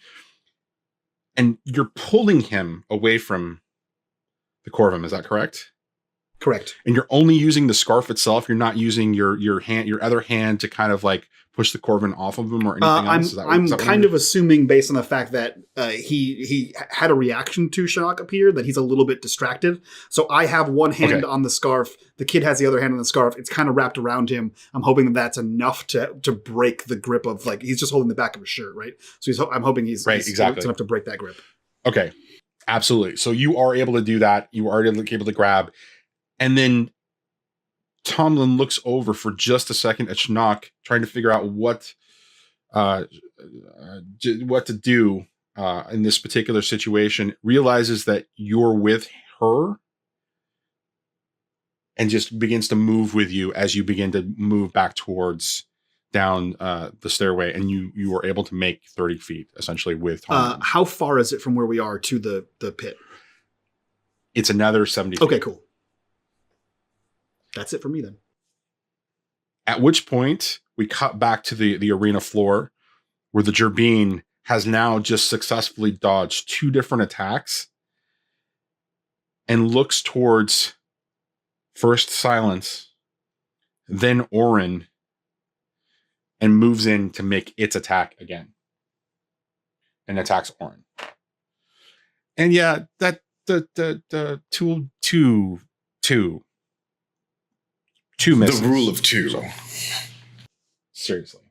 And you're pulling him away from the Corvum. Is that correct? Correct. And you're only using the scarf itself. You're not using your hand, your other hand to kind of like push the Corvin off of him or anything else. I'm kind of assuming based on the fact that he had a reaction to Sionnach appear that he's a little bit distracted. So I have one hand on the scarf. The kid has the other hand on the scarf. It's kind of wrapped around him. I'm hoping that that's enough to break the grip of like he's just holding the back of his shirt, right? So I'm hoping he's exactly enough to break that grip. Okay, absolutely. So you are able to do that. You are able to grab. And then Tomlin looks over for just a second at Sionnach, trying to figure out what to do in this particular situation. Realizes that you're with her, and just begins to move with you as you begin to move back towards down the stairway, and you are able to make 30 feet essentially with Tomlin. How far is it from where we are to the pit? It's another 70 feet. Okay, cool. That's it for me then. At which point we cut back to the arena floor where the Gerbine has now just successfully dodged 2 different attacks and looks towards first Silence, then Auryn, and moves in to make its attack again and attacks Auryn. And yeah, that the two misses. The rule of 2. So, seriously.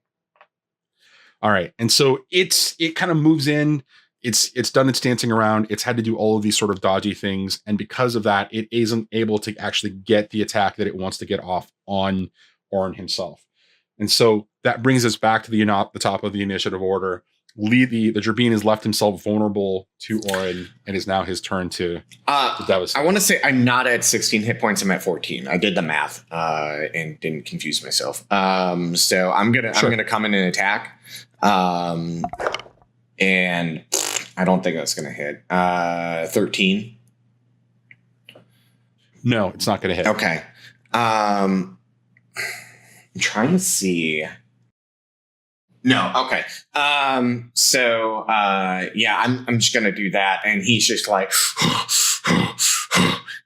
All right. And so it kind of moves in. It's done its dancing around. It's had to do all of these sort of dodgy things. And because of that, it isn't able to actually get the attack that it wants to get off on Auryn himself. And so that brings us back to the top of the initiative order. The Gerbine has left himself vulnerable to Auryn, and is now his turn to devastate. I want to say I'm not at 16 hit points. I'm at 14. I did the math and didn't confuse myself. So I'm gonna come in and attack, and I don't think that's gonna hit. 13. No, it's not gonna hit. Okay. I'm trying to see. No, okay. I'm just gonna do that, and he's just like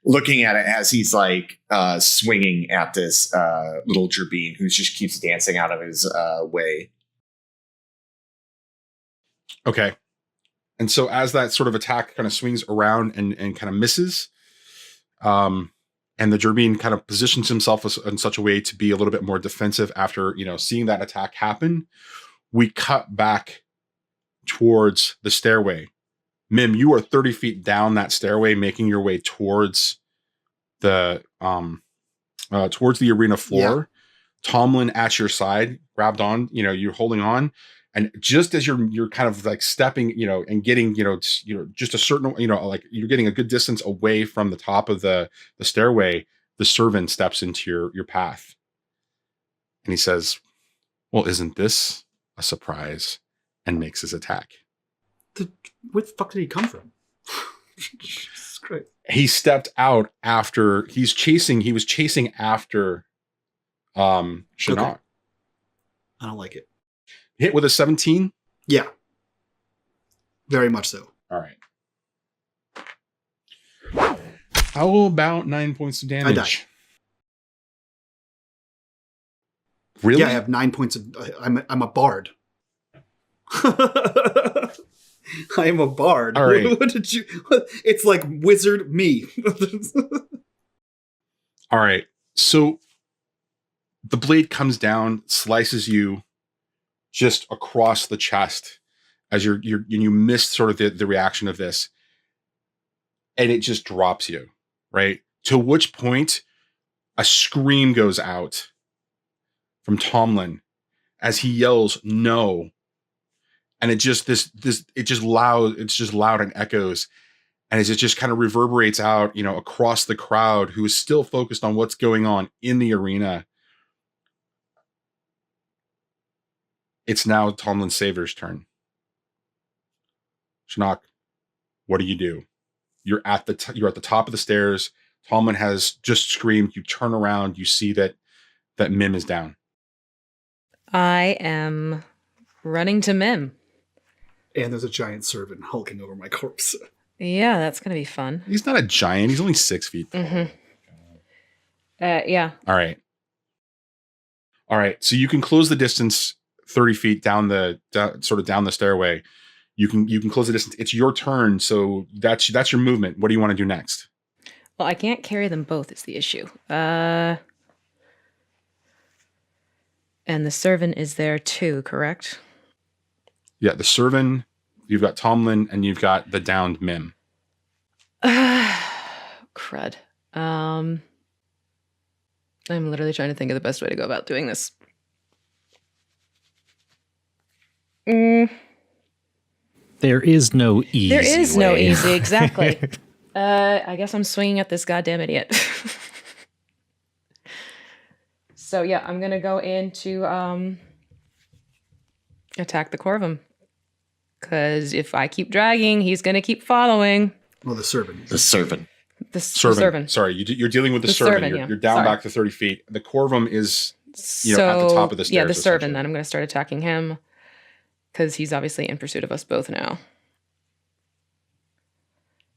looking at it as he's like swinging at this little Gerbine who just keeps dancing out of his way. Okay. And so as that sort of attack kind of swings around and kind of misses, and the Gerbine kind of positions himself in such a way to be a little bit more defensive after, seeing that attack happen, we cut back towards the stairway. Mim, you are 30 feet down that stairway, making your way towards the arena floor. Yeah. Tomlin at your side, grabbed on, you're holding on. And just as you're kind of like stepping, and getting, just a certain, like you're getting a good distance away from the top of the stairway, the servant steps into your path. And he says, well, isn't this a surprise? And makes his attack. Where the fuck did he come from? Jesus Christ. He stepped out after he was chasing after Sionnach. Okay. I don't like it. Hit with a 17? Yeah. Very much so. All right. How about 9 points of damage? I die. Really? Yeah, I have 9 points of... I'm a bard. I am a bard. All right. What did you... It's like wizard me. All right. So the blade comes down, slices you just across the chest as you miss sort of the reaction of this, and it just drops you, right? To which point a scream goes out from Tomlin as he yells no, and it's just loud and echoes, and as it just kind of reverberates out across the crowd who is still focused on what's going on in the arena. It's now Tomlin Saver's turn. Sionnach, what do you do? You're at the top of the stairs. Tomlin has just screamed. You turn around. You see that Mim is down. I am running to Mim. And there's a giant servant hulking over my corpse. Yeah, that's going to be fun. He's not a giant. He's only 6 feet tall. Mm-hmm. Yeah. All right. So you can close the distance 30 feet down the stairway. You can close the distance. It's your turn. So that's your movement. What do you want to do next? Well, I can't carry them both is the issue. And the servant is there too, correct? Yeah, the servant, you've got Tomlin, and you've got the downed Mim. Crud. I'm literally trying to think of the best way to go about doing this. There is no easy There is way. no easy, exactly. I guess I'm swinging at this goddamn idiot. So yeah, I'm gonna go in to attack the Corvum. Because if I keep dragging, he's gonna keep following. Well, the servant. The servant. The servant. Sorry, you're dealing with the servant. You're down Sorry. back to 30 feet. The Corvum is at the top of the stairs. Yeah, the servant. Then I'm going to start attacking him because he's obviously in pursuit of us both now.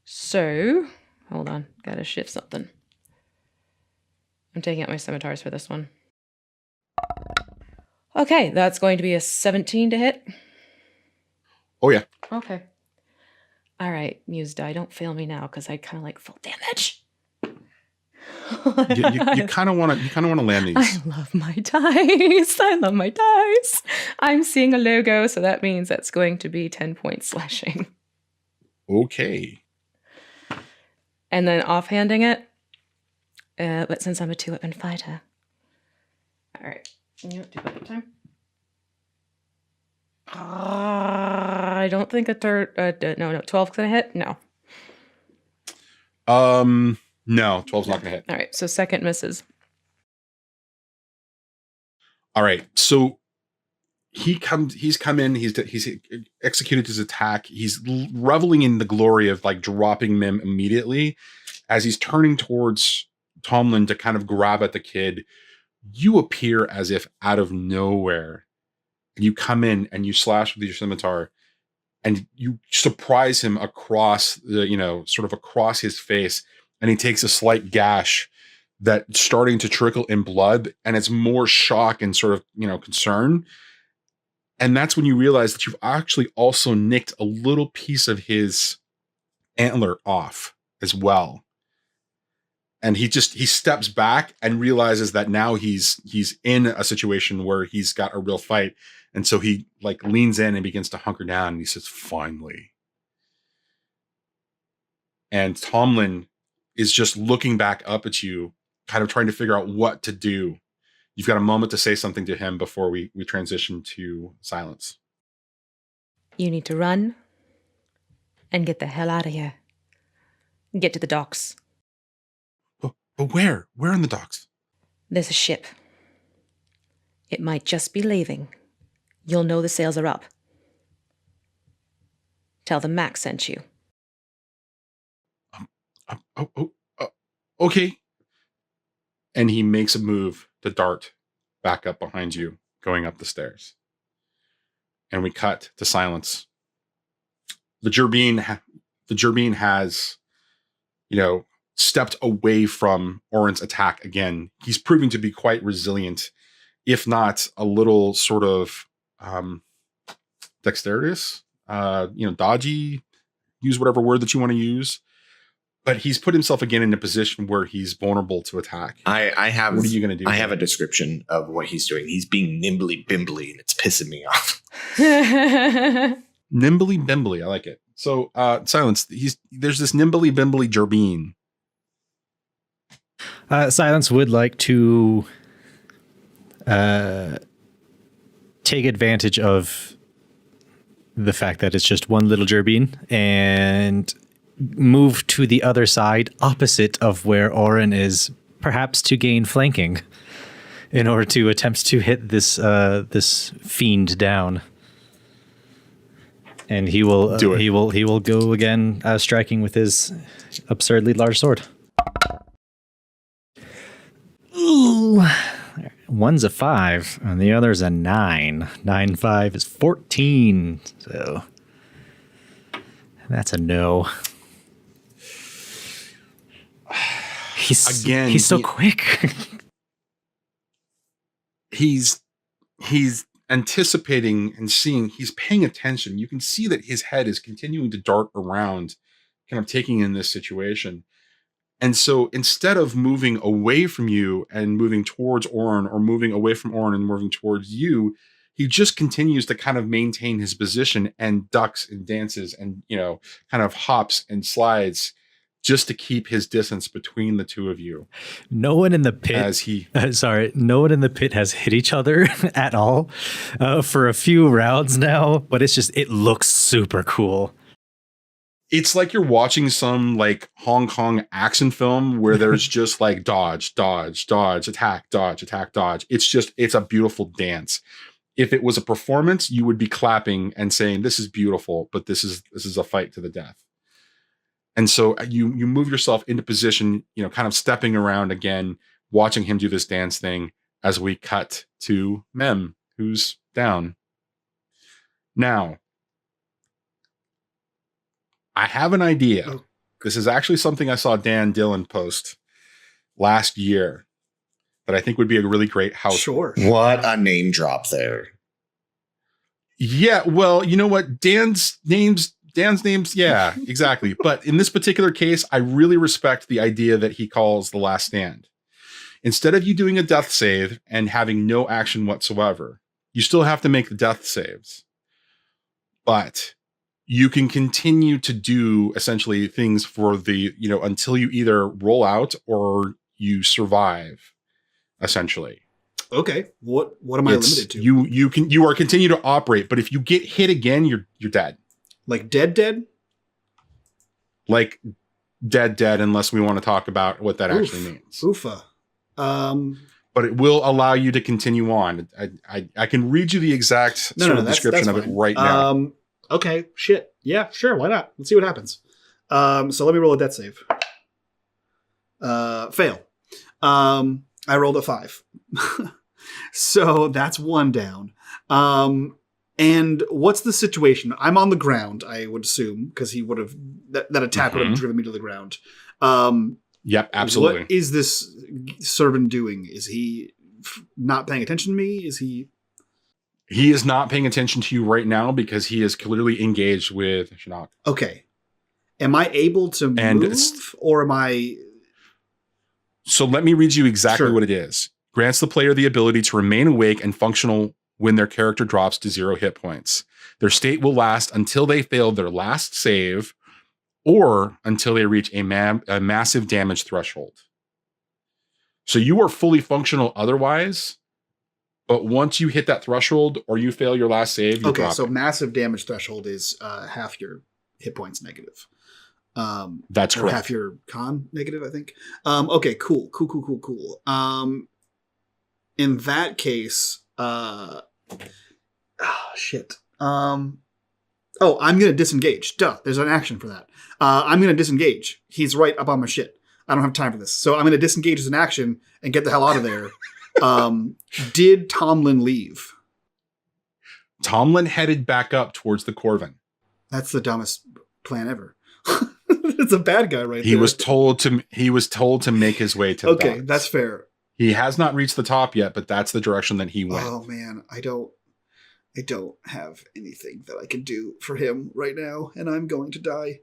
So, hold on. Got to shift something. I'm taking out my scimitars for this one. Okay, that's going to be a 17 to hit. Oh, yeah. Okay. All right, Muse die. Don't fail me now because I kind of like full damage. you kind of want to land these. I love my dice. I love my dice. I'm seeing a logo, so that means that's going to be 10 points slashing. Okay. And then offhanding it. But since I'm a 2-weapon fighter. All right. You know, 2 weapon time. I don't think a third. No. 12's gonna hit. No. No, 12's not gonna hit. All right. So second misses. All right. So he's come in. He's executed his attack. He's reveling in the glory of like dropping Mim immediately as he's turning towards Tomlin to kind of grab at the kid. You appear as if out of nowhere. And you come in and you slash with your scimitar and you surprise him across across his face. And he takes a slight gash that's starting to trickle in blood. And it's more shock and sort of, concern. And that's when you realize that you've actually also nicked a little piece of his antler off as well. And he steps back and realizes that now he's in a situation where he's got a real fight. And so he like leans in and begins to hunker down and he says, finally. And Tomlin is just looking back up at you, kind of trying to figure out what to do. You've got a moment to say something to him before we transition to silence. You need to run and get the hell out of here. Get to the docks. But where? Where in the docks? There's a ship. It might just be leaving. You'll know the sails are up. Tell them Mac sent you. Okay. And he makes a move to dart back up behind you, going up the stairs. And we cut to silence. The Gerbine has, stepped away from Auryn's attack again. He's proving to be quite resilient, if not a little sort of dexterous, dodgy, use whatever word that you want to use. But he's put himself again in a position where he's vulnerable to attack. I have. What are you going to do? I have a description of what he's doing. He's being nimbly bimbly, and it's pissing me off. Nimbly bimbly, I like it. So, Silence. There's this nimbly bimbly Gerbine. Silence would like to take advantage of the fact that it's just one little Gerbine and move to the other side opposite of where Auryn is, perhaps to gain flanking in order to attempt to hit this fiend down. And he will do it. He will go again, striking with his absurdly large sword. Ooh, One's a 5 and the other's a 9. 9 5 is 14. So that's a no. He's so quick. he's anticipating and seeing, he's paying attention. You can see that his head is continuing to dart around, kind of taking in this situation. And so instead of moving away from you and moving towards Auryn, or moving away from Auryn and moving towards you, he just continues to kind of maintain his position and ducks and dances and, kind of hops and slides just to keep his distance between the two of you. No one in the pit, no one in the pit has hit each other at all for a few rounds now, but it looks super cool. It's like you're watching some like Hong Kong action film where there's just like dodge, dodge, dodge, attack, dodge, attack, dodge. It's a beautiful dance. If it was a performance, you would be clapping and saying, this is beautiful, but this is a fight to the death. And so you move yourself into position, kind of stepping around again, watching him do this dance thing as we cut to Mem, who's down. Now, I have an idea. This is actually something I saw Dan Dillon post last year that I think would be a really great house. Sure. What a name drop there. Yeah, well, you know what? Dan's names, yeah, exactly. But in this particular case, I really respect the idea that he calls The Last Stand. Instead of you doing a death save and having no action whatsoever, you still have to make the death saves. But you can continue to do essentially things for the, until you either roll out or you survive, essentially. Okay. What am I limited to? You are continue to operate, but if you get hit again, you're dead. Like dead? Like dead, unless we want to talk about what that actually means. Oofa. But it will allow you to continue on. I can read you the exact description of it right now. Okay, shit. Yeah, sure, why not? Let's see what happens. So let me roll a death save. Fail. I rolled a 5. So that's 1 down. And what's the situation? I'm on the ground, I would assume, because he would have that attack would have driven me to the ground. Yep, absolutely. What is this servant doing? Is he not paying attention to me? Is he? He is not paying attention to you right now because he is clearly engaged with Sionnach. Okay. Am I able to move, or am I? So let me read you exactly what it is. Grants the player the ability to remain awake and functional when their character drops to 0 hit points. Their state will last until they fail their last save or until they reach a massive damage threshold. So you are fully functional otherwise, but once you hit that threshold or you fail your last save, you drop so it. Massive damage threshold is half your hit points negative. That's correct. Half your con negative, I think. Okay, cool. In that case, shit. I'm going to disengage. Duh, there's an action for that. I'm going to disengage. He's right up on my shit. I don't have time for this. So I'm going to disengage as an action and get the hell out of there. Did Tomlin leave? Tomlin headed back up towards the Corvin. That's the dumbest plan ever. It's a bad guy right there. He was told to make his way to the Okay, docks. that's fair. He has not reached the top yet, but that's the direction that he went. Oh man, I don't have anything that I can do for him right now, and I'm going to die.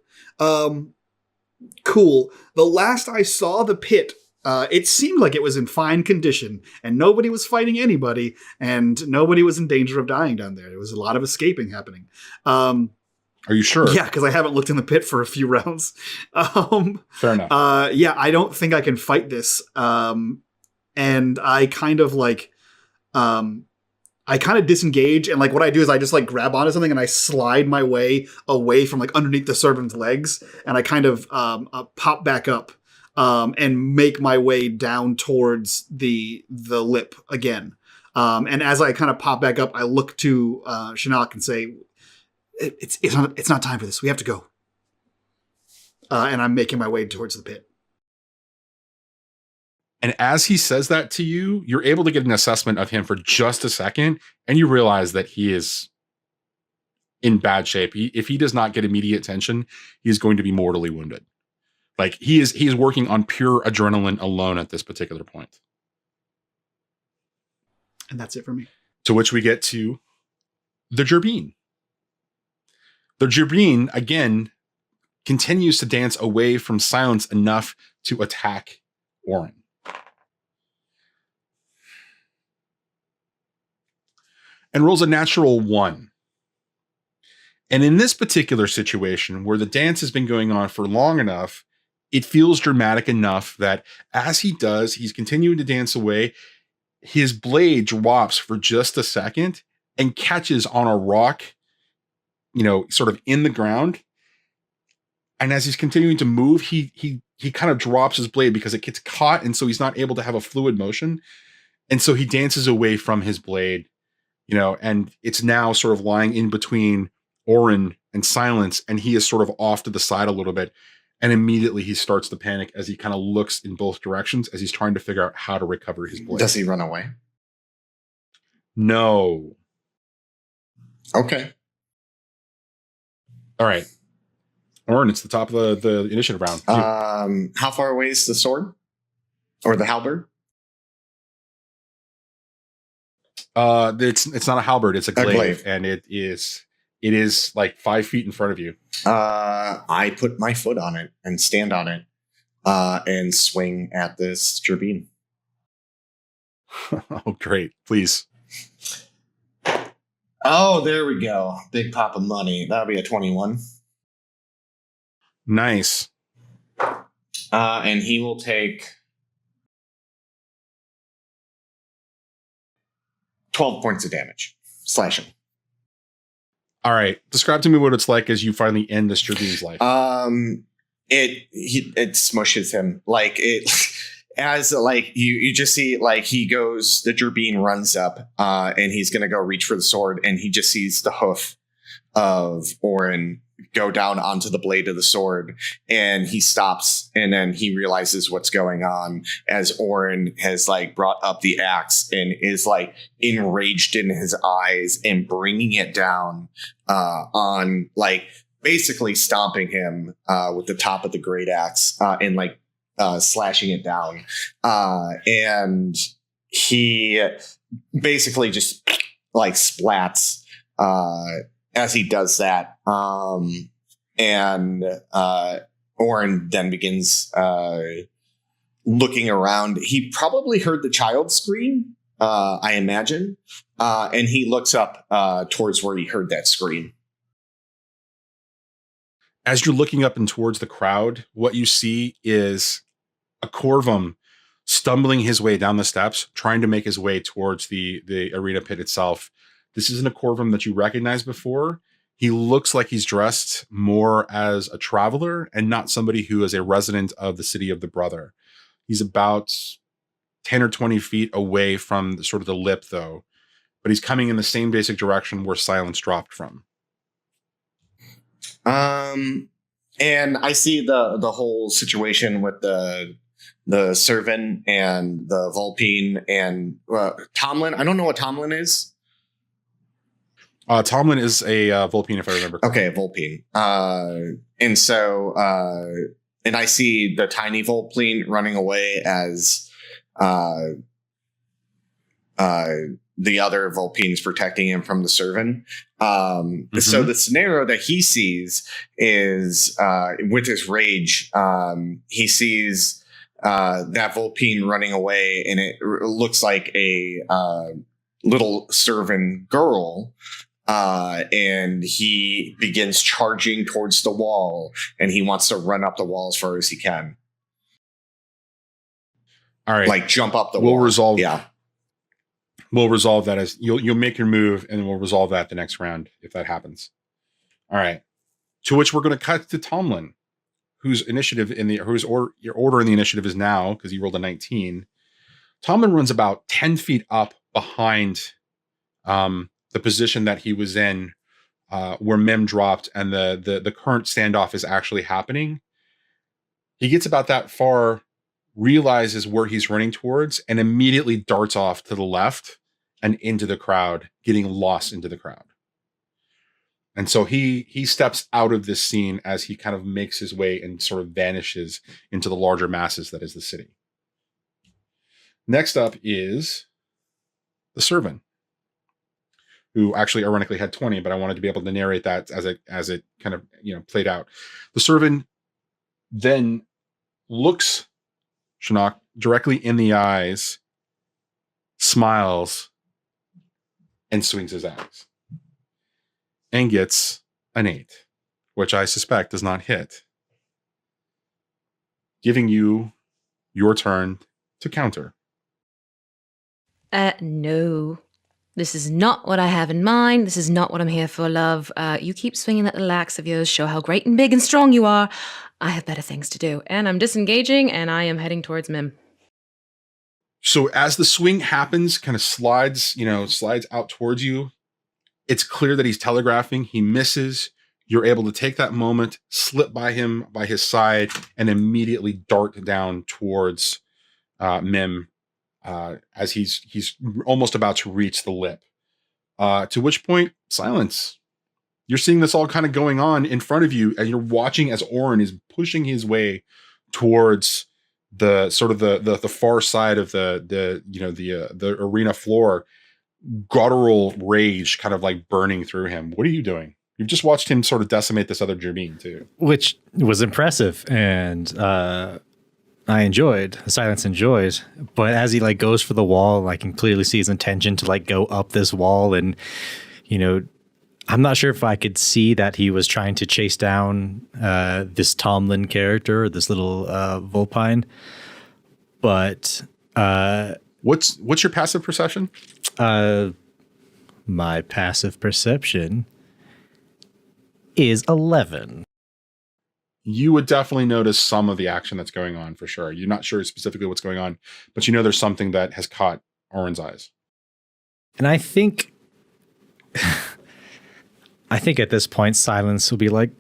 Cool. The last I saw the pit, it seemed like it was in fine condition, and nobody was fighting anybody, and nobody was in danger of dying down there. There was a lot of escaping happening. Are you sure? Yeah, because I haven't looked in the pit for a few rounds. Fair enough. I don't think I can fight this. And I kind of disengage, and like what I do is I just like grab onto something and I slide my way away from like underneath the servant's legs, and I kind of pop back up and make my way down towards the lip again. And as I kind of pop back up, I look to Sionnach and say, "It's not time for this. We have to go." And I'm making my way towards the pit. And as he says that to you, you're able to get an assessment of him for just a second, and you realize that he is in bad shape. If he does not get immediate attention, he is going to be mortally wounded. Like he is working on pure adrenaline alone at this particular point. And that's it for me. To which we get to the Gerbine. The Gerbine, again, continues to dance away from Silence enough to attack Auryn. And rolls a natural 1. And in this particular situation, where the dance has been going on for long enough, it feels dramatic enough that as he does, he's continuing to dance away. His blade drops for just a second and catches on a rock, sort of in the ground. And as he's continuing to move, he kind of drops his blade because it gets caught, and so he's not able to have a fluid motion. And so he dances away from his blade, and it's now sort of lying in between Auryn and Silence, and he is sort of off to the side a little bit. And immediately he starts to panic as he kind of looks in both directions as he's trying to figure out how to recover his blade. Does he run away? No. Okay. All right. Auryn, it's the top of the initiative round. How far away is the sword? Or the halberd? It's not a halberd, it's a glaive. And it is like 5 feet in front of you. I put my foot on it and stand on it and swing at this Gerbine. Oh, great. Please. Oh, there we go. Big pop of money. That'll be a 21. Nice. And he will take 12 points of damage. Slashing. All right. Describe to me what it's like as you finally end this Gerbine's life. It smushes him. Like it as like you just see like he goes, the Gerbine runs up and he's gonna go reach for the sword, and he just sees the hoof of Auryn go down onto the blade of the sword, and he stops, and then he realizes what's going on as Auryn has like brought up the axe and is like enraged in his eyes and bringing it down on like basically stomping him with the top of the great axe and like slashing it down, and he basically just like splats as he does that. And Auryn then begins looking around. He probably heard the child scream, I imagine. And he looks up towards where he heard that scream. As you're looking up and towards the crowd, what you see is a Corvum stumbling his way down the steps, trying to make his way towards the arena pit itself. This isn't a Corvum that you recognize before. He looks like he's dressed more as a traveler and not somebody who is a resident of the city of the Brother. He's about 10 or 20 feet away from the lip, though. But he's coming in the same basic direction where Silence dropped from. And I see the whole situation with the servant and the Vulpine and Tomlin. I don't know what Tomlin is. Tomlin is a Vulpine, if I remember correctly. Okay, a Vulpine. And so, and I see the tiny Vulpine running away as the other Vulpines protecting him from the servant. So the scenario that he sees is with his rage, he sees that Vulpine running away, and it looks like a little servant girl. And he begins charging towards the wall, and he wants to run up the wall as far as he can. All right. Like jump up the wall. We'll resolve that as you'll make your move, and we'll resolve that the next round if that happens. All right. To which we're going to cut to Tomlin, whose initiative your order in the initiative is now, because he rolled a 19. Tomlin runs about 10 feet up behind the position that he was in, where Mim dropped, and the current standoff is actually happening. He gets about that far realizes where he's running towards and immediately darts off to the left and into the crowd, getting lost into the crowd. And so he steps out of this scene as he kind of makes his way and sort of vanishes into the larger masses that is the city. Next up is the servant, who actually ironically had 20, but I wanted to be able to narrate that as it kind of, played out. The servant then looks Sionnach directly in the eyes, smiles, and swings his axe. And gets an 8, which I suspect does not hit. Giving you your turn to counter. No. This is not what I have in mind. This is not what I'm here for, love. You keep swinging that little axe of yours, show how great and big and strong you are. I have better things to do. And I'm disengaging, and I am heading towards Mim. So as the swing happens, kind of slides out towards you, it's clear that he's telegraphing. He misses. You're able to take that moment, slip by him, by his side, and immediately dart down towards Mim as he's almost about to reach the lip. To which point, silence. You're seeing this all kind of going on in front of you, and you're watching as Auryn is pushing his way towards the sort of the far side of the arena floor. Guttural rage kind of like burning through him. What are you doing? You've just watched him sort of decimate this other Jermine too. Which was impressive, and I enjoyed. Silence enjoyed. But as he like goes for the wall, I can clearly see his intention to like go up this wall, and I'm not sure if I could see that he was trying to chase down this Tomlin character, this little Vulpine. But what's your passive perception? My passive perception is 11. You would definitely notice some of the action that's going on for sure. You're not sure specifically what's going on, but there's something that has caught Auryn's eyes. And I think at this point, Silence will be like,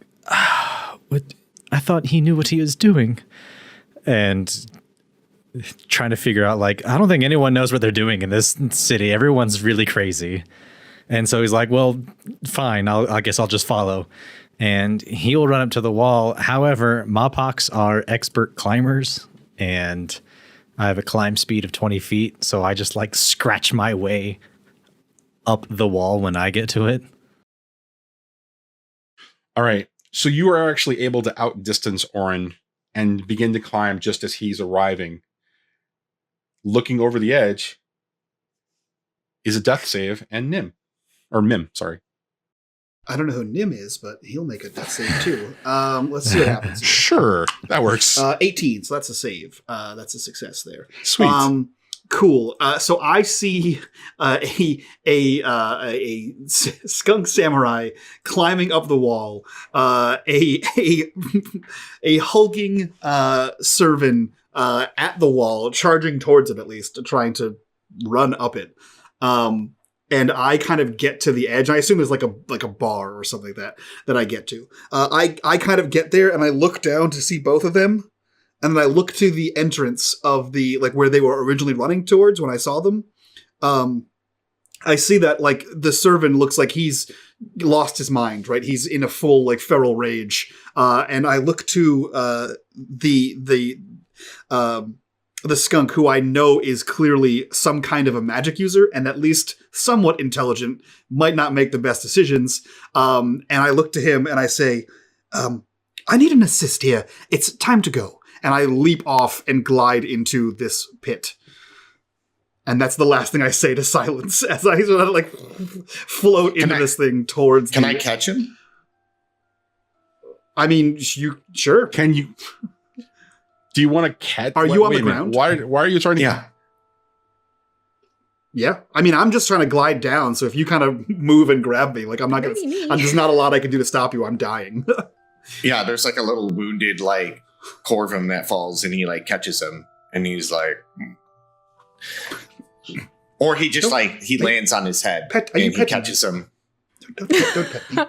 what? I thought he knew what he was doing. And trying to figure out, like, I don't think anyone knows what they're doing in this city. Everyone's really crazy. And so he's like, well, fine, I guess I'll just follow. And he'll run up to the wall. However, Mawpoks are expert climbers, and I have a climb speed of 20 feet. So I just like scratch my way up the wall when I get to it. All right. So you are actually able to outdistance Auryn and begin to climb just as he's arriving. Looking over the edge is a death save and Mim, sorry. I don't know who Nim is, but he'll make a death save too. Let's see what happens. Sure, that works. 18, so that's a save. That's a success there. Sweet. Cool. So I see a skunk samurai climbing up the wall. A hulking servant at the wall, charging towards it at least, trying to run up it. And I kind of get to the edge. I assume there's like a bar or something like that I get to. I kind of get there and I look down to see both of them. And then I look to the entrance of the, like, where they were originally running towards when I saw them. I see that, like, the servant looks like he's lost his mind, right? He's in a full, like, feral rage. And I look to the skunk, who I know is clearly some kind of a magic user and at least somewhat intelligent, might not make the best decisions. And I look to him and I say, I need an assist here. It's time to go. And I leap off and glide into this pit. And that's the last thing I say to Silence as I sort of like float into this thing towards. Can I catch him? I mean, you sure? Can you? Do you want to catch? Are you on the ground? Why are you trying to? Yeah. Yeah. I mean, I'm just trying to glide down. So if you kind of move and grab me, like I'm not gonna. There's not a lot I can do to stop you. I'm dying. Yeah. There's like a little wounded like Corvum that falls, and he like catches him, and he's like. Or he just he lands on his head and he catches him. Don't pet me.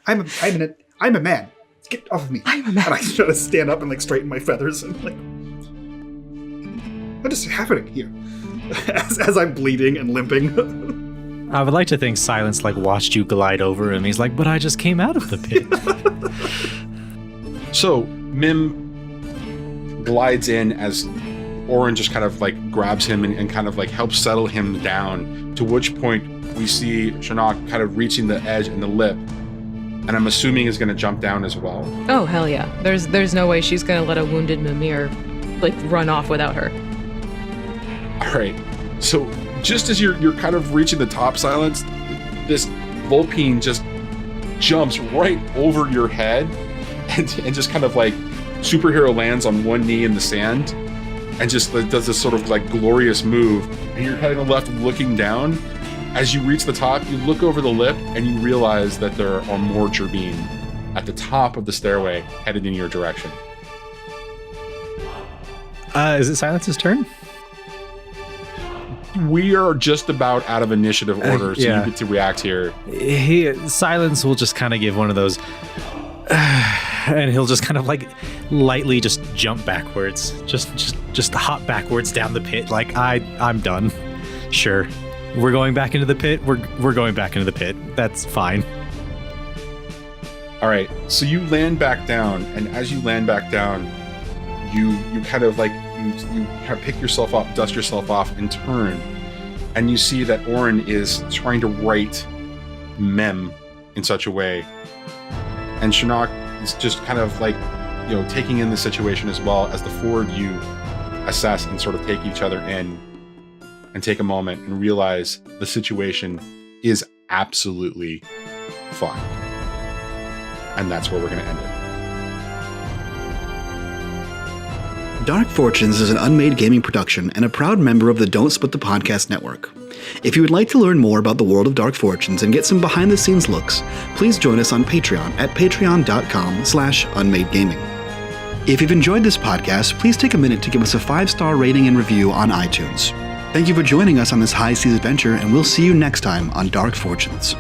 I'm a man. Get off of me. I'm a man. And I try to stand up and like straighten my feathers and like What is happening here? As I'm bleeding and limping. I would like to think Silence watched you glide over him. He's like, but I just came out of the pit. So Mim glides in as Auryn just kind of grabs him and kind of helps settle him down, to which point we see Sionnach kind of reaching the edge and the lip, and I'm assuming is going to jump down as well. Oh, hell yeah. There's no way she's going to let a wounded Mimir run off without her. All right. So just as you're kind of reaching the top, Silence, this Vulpine just jumps right over your head and just kind of superhero lands on one knee in the sand and just does this sort of glorious move. And you're kind of left looking down. As you reach the top, you look over the lip and you realize that there are more Turbine at the top of the stairway headed in your direction. Is it Silence's turn? We are just about out of initiative order, so you get to react here. Silence will just kind of give one of those, and he'll just kind of lightly just jump backwards, just hop backwards down the pit. I'm done. Sure, we're going back into the pit. We're going back into the pit. That's fine. All right, so you land back down, and as you land back down, you kind of you kind of pick yourself up, dust yourself off, and turn, and you see that Auryn is trying to right Mem in such a way, and Sionnach is just kind of taking in the situation as well, as the four of you assess and sort of take each other in and take a moment and realize the situation is absolutely fine. And that's where we're going to end it. Dark Fortunes is an unMadeGaming production and a proud member of the Don't Split the Podcast network. If you would like to learn more about the world of Dark Fortunes and get some behind-the-scenes looks, please join us on Patreon at patreon.com/unMadeGaming. If you've enjoyed this podcast, please take a minute to give us a 5-star rating and review on iTunes. Thank you for joining us on this high seas adventure, and we'll see you next time on Dark Fortunes.